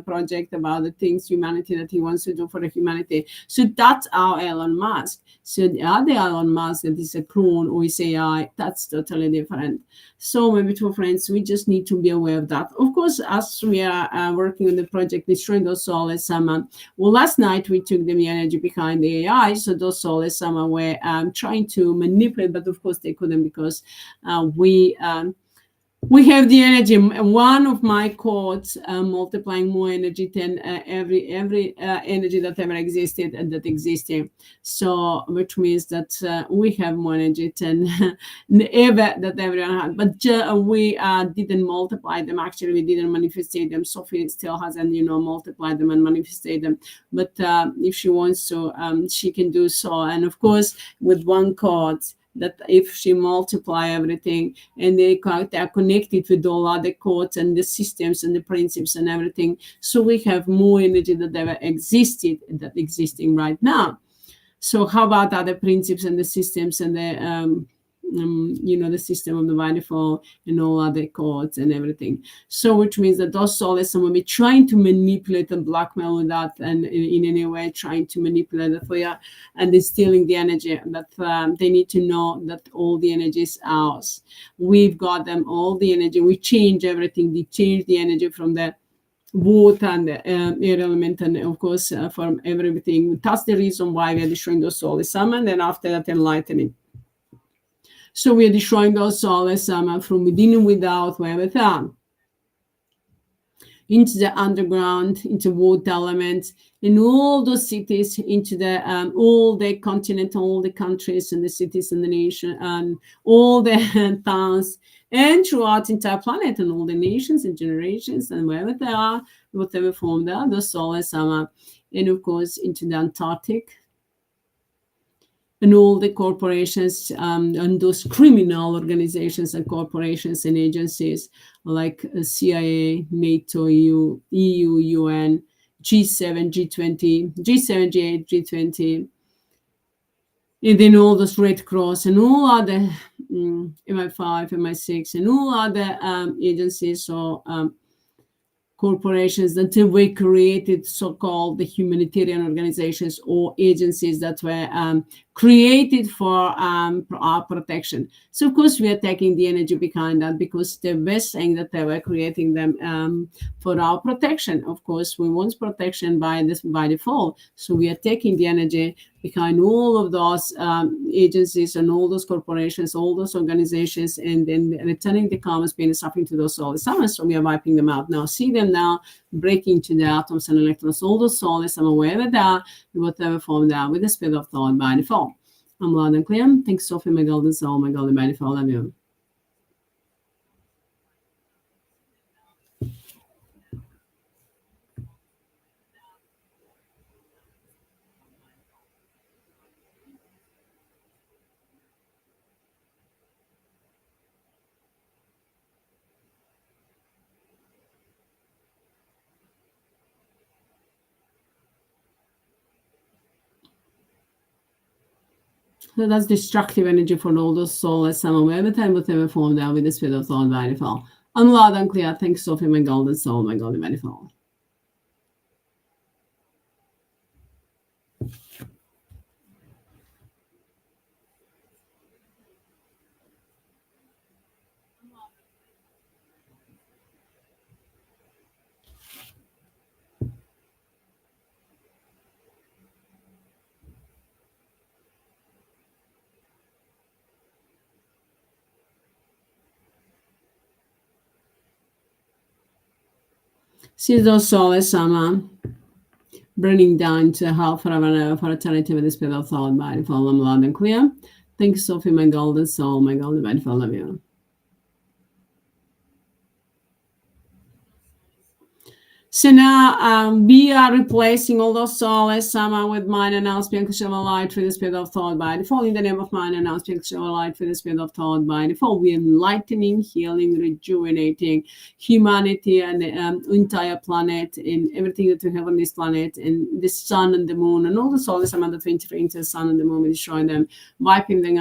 Speaker 1: project, about the things humanity that he wants to do for the humanity. So that's our Elon Musk. So the other Elon Musk that is a clone or is AI, that's totally different. So, my beautiful friends, we just need to be aware of that. Of course, as we are working on the project Destroying those souls, well, last night we took the energy behind the AI. So those souls were trying to manipulate, but of course they couldn't, because we have the energy. One of my quotes, multiplying more energy than every energy that ever existed and that existed. So, which means that we have more energy than ever that everyone had. But we didn't multiply them. Actually, we didn't manifest them. Sophie still hasn't, multiplied them and manifested them. But if she wants to, she can do so. And of course, with one quote, that if she multiply everything and they are connected with all other codes and the systems and the principles and everything, so we have more energy that ever existed that existing right now. So how about other principles and the systems and the system of the waterfall and all other codes and everything. So which means that those souls will be trying to manipulate and blackmail with that, and in any way trying to manipulate it for you, and they're stealing the energy. But they need to know that all the energy is ours. We've got them, all the energy. We change everything. They change the energy from the water and the air element, and of course from everything. That's the reason why we are destroying those souls. And then after that, enlightening. So we are destroying those souls from within and without, wherever they are, into the underground, into water elements, in all those cities, into the all the continent, all the countries and the cities and the nation, and all the towns, and throughout the entire planet, and all the nations and generations, and wherever they are, whatever form they are, those souls, and of course into the Antarctic, and all the corporations and those criminal organizations and corporations and agencies like CIA, NATO, EU, UN, G7, G20, G7, G8, G20, and then all those Red Cross and all other MI5, MI6, and all other agencies or corporations that were created, so-called the humanitarian organizations or agencies that were created for our protection. So of course we are taking the energy behind that, because they were saying that they were creating them for our protection. Of course we want protection by default, so we are taking the energy behind all of those agencies and all those corporations, all those organizations, and then returning the karma pain and suffering to those souls. So we are wiping them out now. See them now breaking to the atoms and electrons, all those souls, wherever they are, in whatever form they are, with the spirit of thought by default. I'm loud and clear. Thanks, Sophie, my golden soul, my golden by default. Love you. So that's destructive energy for all those souls, wherever time, whatever form they are, with the spirit of thought by default. I'm loud and clear. Thanks, Sophie, my golden soul, my golden by default. See those souls, burning down to hell forever and ever for eternity with the spirit of thought by default. I'm loud and clear. Thanks, Sophie, my golden soul, my golden by default. Love you. So now we are replacing all those soulless summer with mind and now spiritual shower light for the spirit of thought by default. In the name of mind and now spiritual shower light for the spirit of thought by default. We are enlightening, healing, rejuvenating humanity and the entire planet and everything that we have on this planet and the sun and the moon and all the soulless summer that we enter into the sun and the moon, we destroy them, wiping them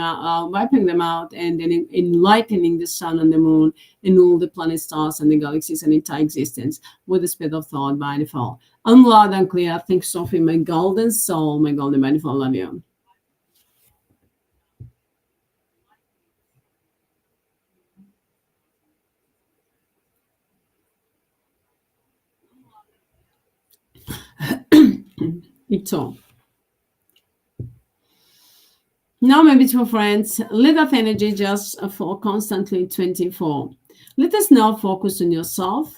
Speaker 1: out, and then enlightening the sun and the moon and all the planet stars and the galaxies and entire existence with the spirit of thought by default. Unloud and clear. Thank Sophie, my golden soul, my golden by default. Love you. It's all. Now, my beautiful friends, let that energy just for constantly 24. Let us now focus on yourself.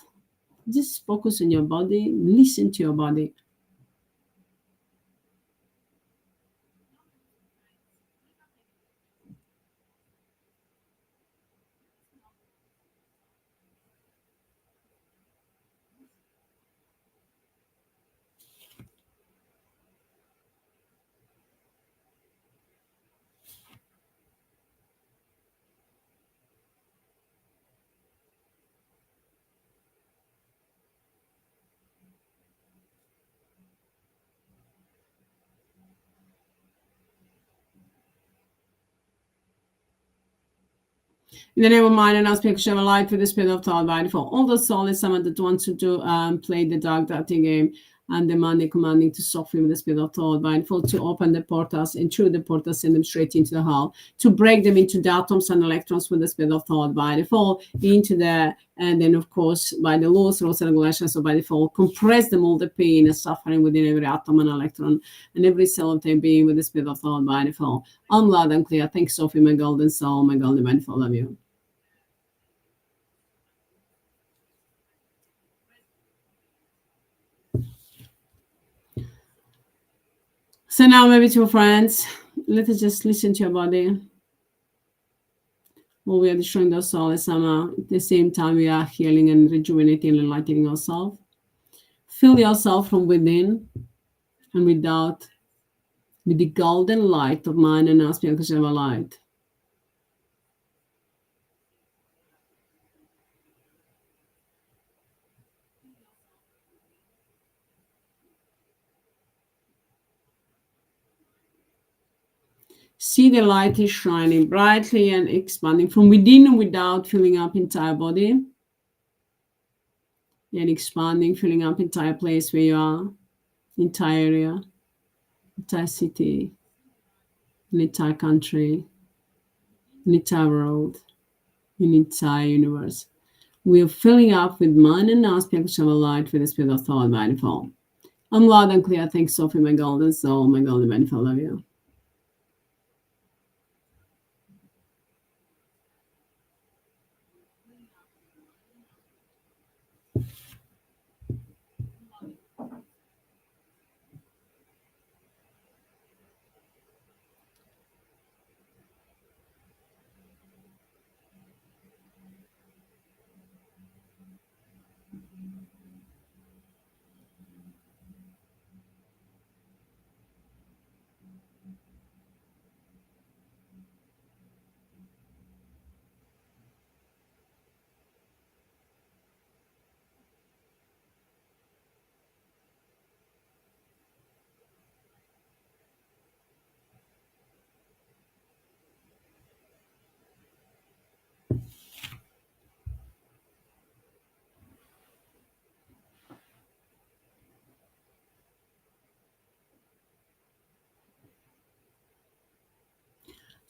Speaker 1: Just focus on your body. Listen to your body. In the name of mind and aspect of light for the spirit of thought by default. All the soul is someone that wants to do play the dark dirty game and demanding commanding to soften with the spirit of thought by default to open the portals and through the portals send them straight into the hull to break them into the atoms and electrons with the spirit of thought by default into the and then of course by the laws and regulations so by default compress them all the pain and suffering within every atom and electron and every cell of their being with the spirit of thought by default. I'm loud and clear. Thanks, Sophie, my golden soul, my golden mindful. Love you. So now, maybe to friends, let us just listen to your body. While we are destroying the soul as Amma, at the same time we are healing and rejuvenating and enlightening ourselves. Feel yourself from within and without, with the golden light of mind and our spiritual light. See the light is shining brightly and expanding from within and without, filling up entire body and expanding, filling up entire place where you are, entire area, entire city, an entire country, an entire world, an entire universe. We are filling up with mind and aspect of light with the spirit of thought by default. I'm loud and clear. Thanks, Sophie, my golden soul, my golden mindful. Love you.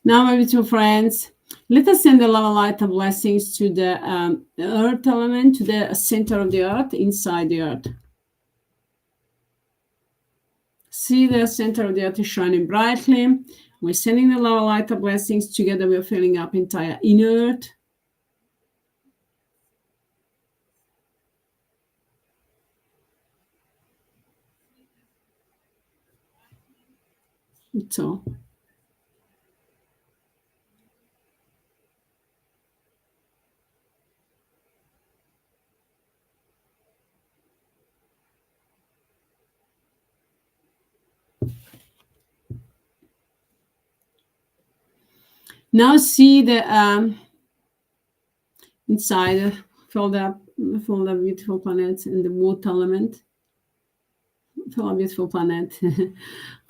Speaker 1: Now, my beautiful friends, let us send the love and light of blessings to the earth element, to the center of the earth, inside the earth. See the center of the earth is shining brightly. We're sending the love and light of blessings together. We're filling up entire inner earth. So Now see the inside, filled up beautiful planets and the water element. Feel a beautiful planet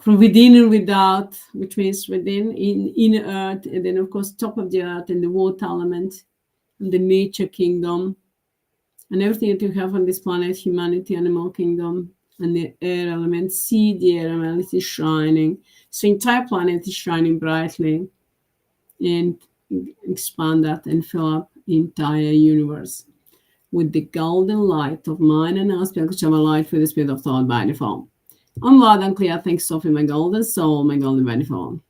Speaker 1: from within and without, which means within, in earth, and then of course top of the earth and the water element and the nature kingdom and everything that you have on this planet, humanity, animal kingdom, and the air element. See the air element is shining. So entire planet is shining brightly, and expand that and fill up the entire universe with the golden light of mind and aspect, which have a light for the spirit of thought by default. I'm loud and clear. Thanks, Sophie, my golden soul, my golden by default.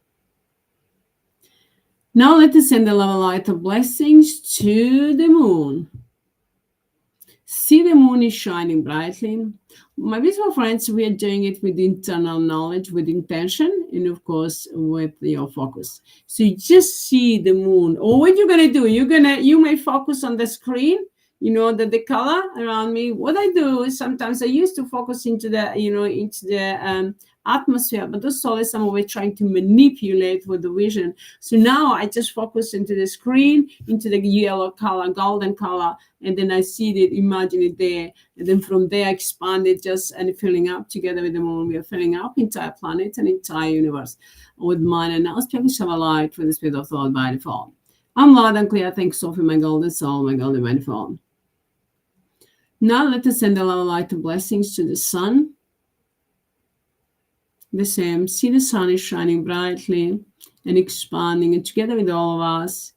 Speaker 1: Now let us send the love and light of blessings to the moon. See the moon is shining brightly. My beautiful friends, we are doing it with internal knowledge, with intention, and of course with your focus. So you just see the moon. Or what you're gonna do, you may focus on the screen, you know, the color around me. What I do is sometimes I used to focus into the, into the atmosphere, but those always some way trying to manipulate with the vision. So now I just focus into the screen, into the yellow color, golden color, and then I see it, imagine it there, and then from there expand it just and filling up together with the moon. We are filling up entire planet and entire universe with mind and now speaking of a light for the spirit of thought by default. I'm loud and clear. Thanks, Sophie, my golden soul, my golden by default. Now let us send a lot of light and blessings to the sun. The same. See the sun is shining brightly and expanding, and together with all of us,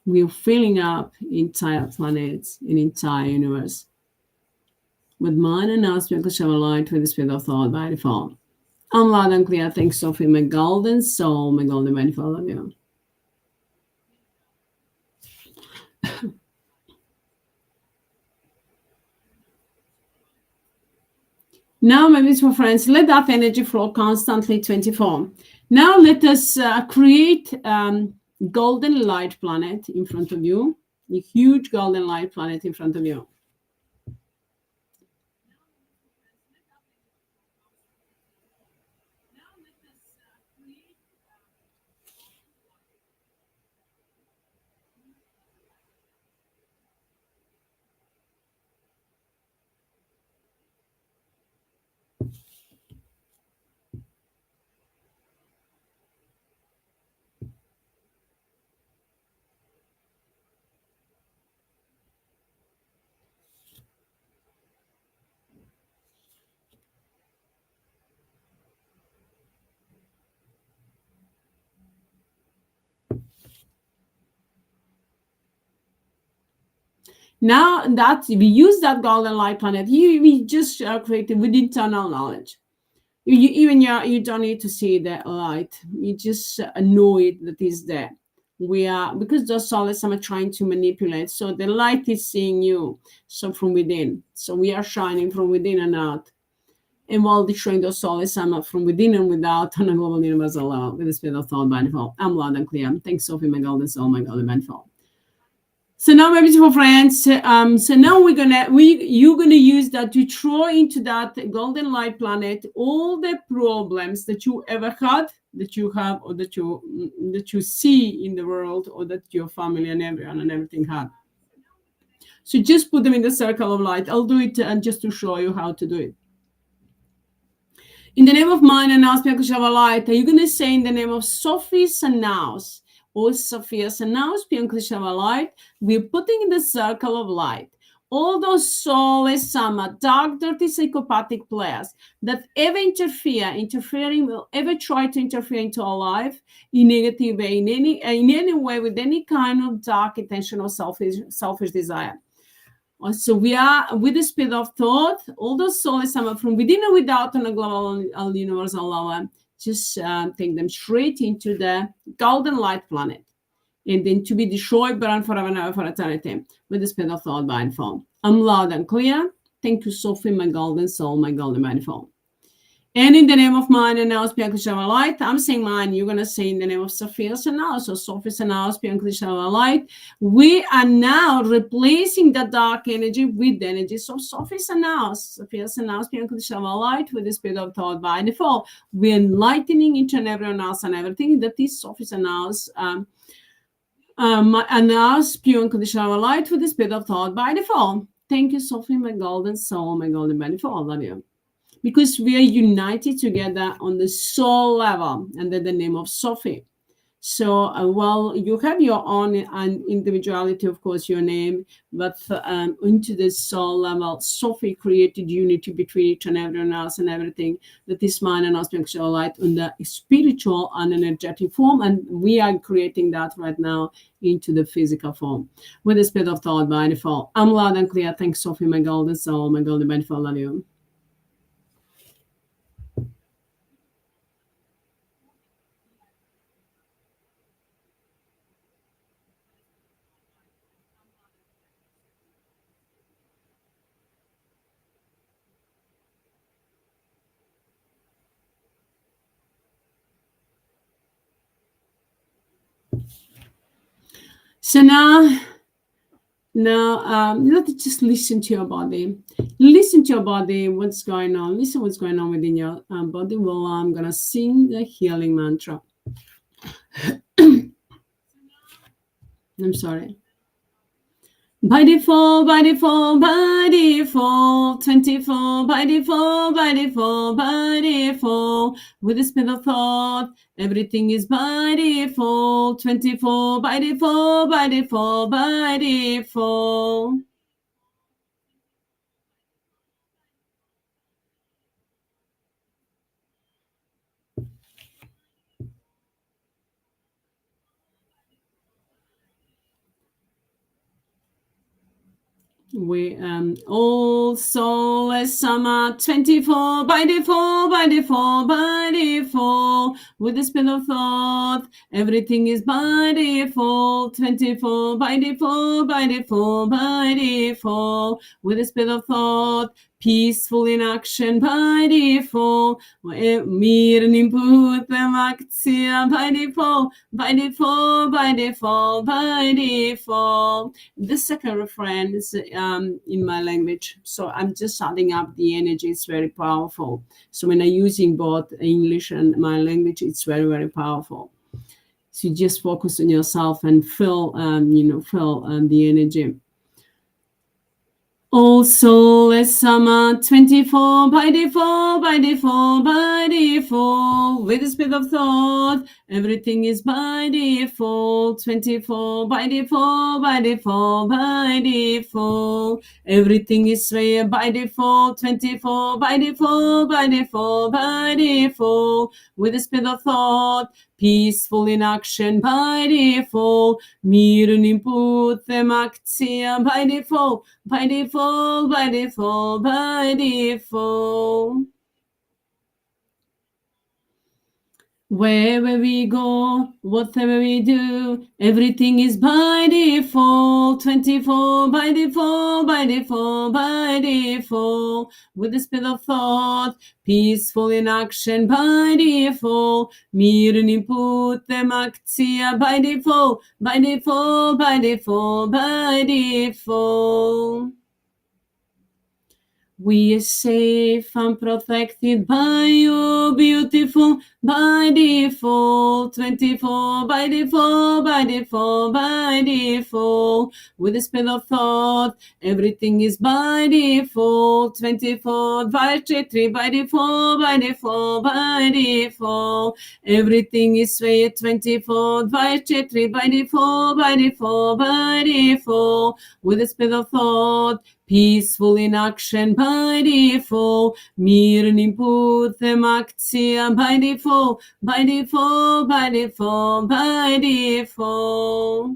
Speaker 1: we are filling up entire planets and entire universe with mind and aspect of light with the spirit of thought by default. I'm loud and clear. Thanks, Sophie, my golden soul, my golden by default of you. Now, my beautiful friends, let that energy flow constantly 24. Now, let us create golden light planet in front of you, a huge golden light planet in front of you. Now that we use that golden light planet, we just created with internal knowledge. You don't need to see the light. You just know it that is there. We are, because the soulless are trying to manipulate. So the light is seeing you. So from within. So we are shining from within and out. And while destroying those soulless are from within and without on a global universal level with the spirit of thought by default. I'm loud and clear. Thanks, Sophie, my golden soul, my golden by default. So now, my beautiful friends, so now you're gonna use that to throw into that golden light planet all the problems that you ever had, that you have, or that you see in the world, or that your family and everyone and everything had. So just put them in the circle of light. I'll do it just to show you how to do it. In the name of mine and aspect of light, are you gonna say in the name of Sophie Sanaus? Or Sophia Sanaus, Piankli light, we're putting in the circle of light all those soulless, sama, dark, dirty, psychopathic players that ever interfering, will ever try to interfere into our life in negative way, in any way, with any kind of dark intention or selfish desire. So we are with the spirit of thought, all those soulless, sama, from within and without on a global universal level. Just take them straight into the golden light planet, and then to be destroyed, burned forever and ever for eternity with the spirit of thought by phone. I'm loud and clear. Thank you, Sophie, my golden soul, my golden by phone. And in the name of mine and now Piankli light, I'm saying mine. You're gonna say in the name of Sophia Sanaus, so Sophie Sanaus, Piankli light. We are now replacing the dark energy with the energy. So Sophie Sanaus, Sophia Sanaus, Piankli light with the spirit of thought by default. We're enlightening each and everyone else and everything that is Sophie Sanaus. And now spew unconditional light with the speed of thought by default. Thank you, Sophie, my golden soul, my golden by default. Love you. Because we are united together on the soul level under the name of Sophie. So, well, you have your own individuality, of course, your name, but into the soul level, Sophie created unity between each and everyone else and everything that is mind and spiritual light on the spiritual and energetic form. And we are creating that right now into the physical form with the spirit of thought by default. I'm loud and clear. Thanks, Sophie, my golden soul, my golden by default. Love you. So now, let's just listen to your body. Listen to your body, what's going on. Listen what's going on within your body. Well, I'm going to sing the healing mantra. I'm sorry. By default, by default, by default, 24, by default, by default, by default, with the speed of thought, everything is by default, 24, by default, by default, by default. We all soulless summer 24 by default, by default, by default, with the speed of thought, everything is by default, 24 by default, by default, by default, with the speed of thought, peaceful in action by default, mir input aktia by default, by default, by default, by default. The second refrain is in my language, so I'm just adding up the energy. It's very powerful. So when I'm using both English and my language, it's very, very powerful. So you just focus on yourself and feel the energy. Also, let's summer 24 by default, by default, by default, with the speed of thought, everything is by default, 24 by default, by default, by default, everything is by default, 24 by default, by default, by default, with the speed of thought, peaceful in action by default, mir input them aktia by default, by default, by default, by default. Wherever we go, whatever we do, everything is by default, 24 by default, by default, by default, with the speed of thought, peaceful in action by default, mir input them aktia by default, by default, by default, by default. We are safe and protected by you, beautiful, by default, 24, by default, by default, by default, with the speed of thought, everything is by default, 24, by HEATRT, by default, by default, by default, everything is 24, by HEATRT, by default, by default, by default, with the speed of thought, peaceful in action by default, mir input them aktia by default, by default, by default, by default.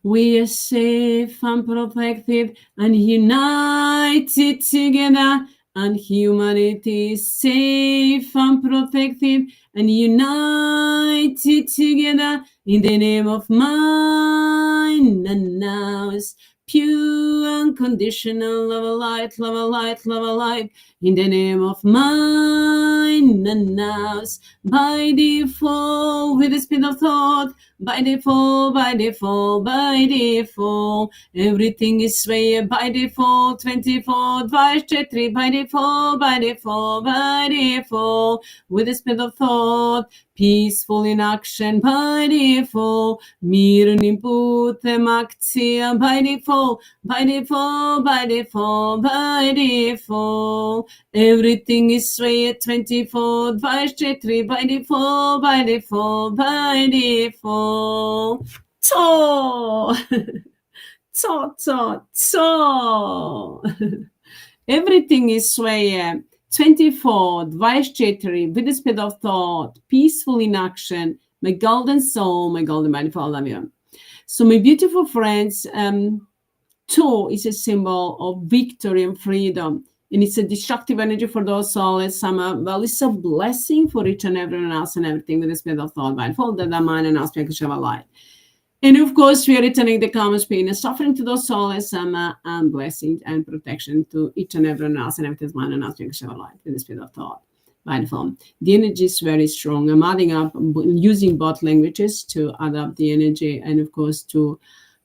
Speaker 1: We are safe and protected and united together, and humanity is safe and protected and united together in the name of mine. And now is pure unconditional love, light, love, light, love, light, in the name of mine. mind and nerves by default with the speed of thought. By default, by default, by default, everything is swayed by default. 24, 23, by default, by default, by default, with the speed of thought. Peaceful in action by default. Mirnim putem akcija by default, by default, by default, by default. Everything is swayed 24, 23, by default, by default, by default. To, to. Everything is swayed 24, 24, with the speed of thought, peaceful in action. My golden soul, my golden body, I love you. So my beautiful friends, two is a symbol of victory and freedom. And it's a destructive energy for those souls. Well, it's a blessing for each and everyone else and everything with the speed of thought, by default, that mind and aspect of light. And of course, we are returning the common pain and suffering to those souls, and blessing and protection to each and everyone else and everything's mind and aspect of light with the speed of thought. By default, the energy is very strong. I'm adding up, using both languages to add up the energy, and of course to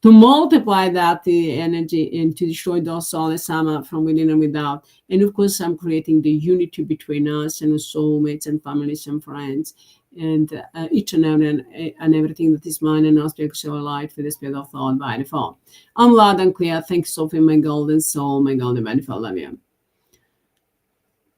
Speaker 1: multiply that the energy and to destroy those souls from within and without. And of course, I'm creating the unity between us and soulmates and families and friends, and each and everything that is mine and our spiritual light for the spirit of thought by default. I'm loud and clear. Thanks, Sophie, my golden soul, my golden by default. Love you.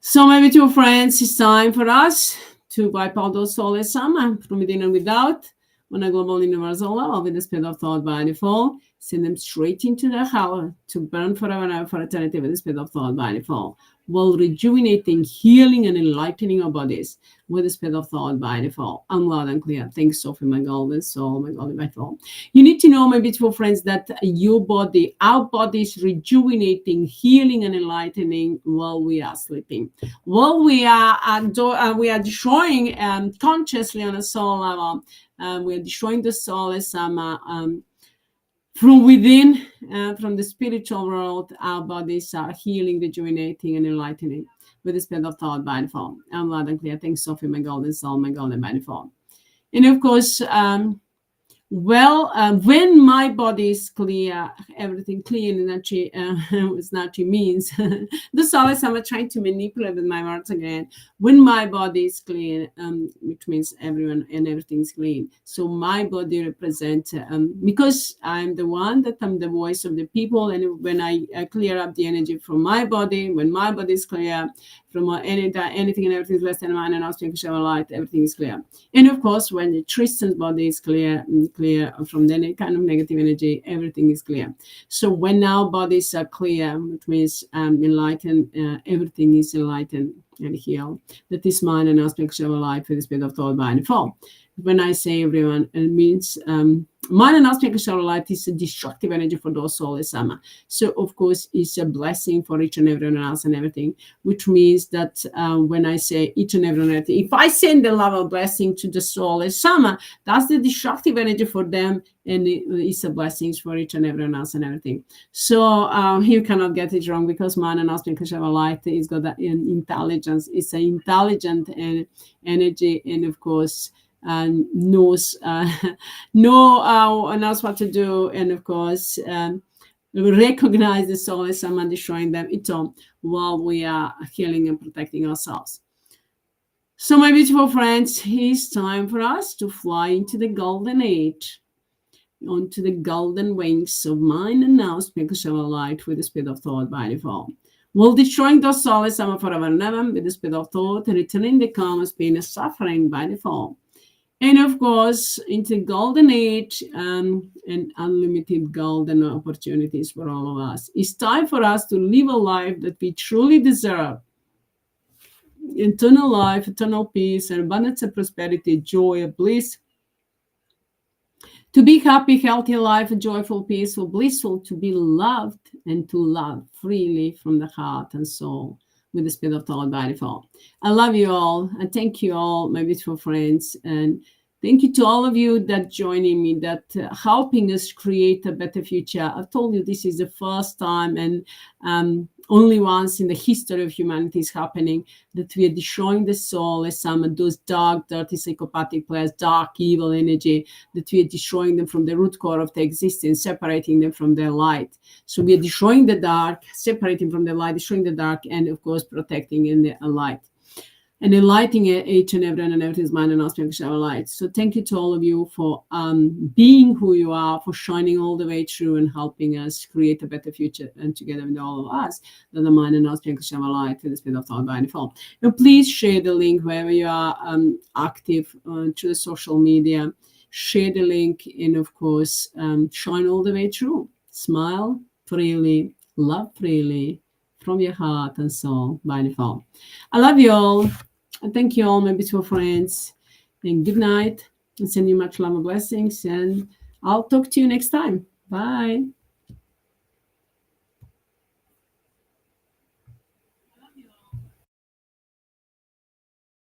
Speaker 1: So, my beautiful friends, it's time for us to wipe out those souls from within and without on a global universal level with the spirit of thought by default. Send them straight into the hell to burn forever and ever for eternity with the spirit of thought by default, while rejuvenating, healing, and enlightening our bodies with the spirit of thought by default. I'm loud and clear. Thanks, Sophie, my golden soul, my golden by default. You need to know, my beautiful friends, that your body, our body is rejuvenating, healing, and enlightening while we are sleeping. While we are destroying consciously on a soul level, we are destroying the soul as from within, from the spiritual world. Our bodies are healing, rejuvenating, and enlightening with the spirit of thought by default. I'm loud and clear. Thanks, Sophie, my golden soul, my golden by default. And of course, when my body is clear, everything clean energy, energy means the solace I'm trying to manipulate with my words again. When my body is clean, which means everyone and everything's clean. So my body represents, because I'm the one that I'm the voice of the people, and when I clear up the energy from my body, when my body is clear, from anything and everything is less than mine and I'll speak shower light, everything is clear. And of course, when the Tristan's body is clear from any kind of negative energy, everything is clear. So when our bodies are clear, which means enlightened, everything is enlightened and healed. That is mine and I'll speak shower light for the spirit of thought by default. When I say everyone, it means mine and aspect light is a destructive energy for those souls. So of course, it's a blessing for each and everyone else and everything, which means that when I say each and everyone, if I send the love of blessing to the soul, that's the destructive energy for them, and it's a blessing for each and everyone else and everything. So you cannot get it wrong, because mine and aspect light is got that intelligence. It's an intelligent energy, and of course, knows what to do, and of course recognize the soul as someone destroying them while we are healing and protecting ourselves. So my beautiful friends, it's time for us to fly into the golden age, onto the golden wings of mind and now spiritual light with the speed of thought by default. While destroying those souls forever and ever with the speed of thought, and returning the karma's pain and suffering by default. And of course, into golden age and unlimited golden opportunities for all of us. It's time for us to live a life that we truly deserve. Eternal life, eternal peace, and abundance of prosperity, joy, bliss. To be happy, healthy life, joyful, peaceful, blissful, to be loved and to love freely from the heart and soul. With the spirit of thought by default. I love you all, and thank you all, my beautiful friends, and thank you to all of you that joining me, that helping us create a better future. I've told you this is the first time, and only once in the history of humanity is happening, that we are destroying the soul as some of those dark, dirty, psychopathic players, dark, evil energy, that we are destroying them from the root core of the existence, separating them from their light. So we are destroying the dark, separating from the light, destroying the dark, and of course protecting in the light, and enlightening each and every one and everything's mind and aspect of our light. So thank you to all of you for being who you are, for shining all the way through and helping us create a better future, and together with all of us, that the mind and aspect of our light in the spirit of thought by any form. Now please share the link wherever you are active to the social media. Share the link, and of course, shine all the way through. Smile freely, love freely, from your heart and soul by default. I love you all. And thank you all, my beautiful friends. And good night. And send you much love and blessings. And I'll talk to you next time. Bye.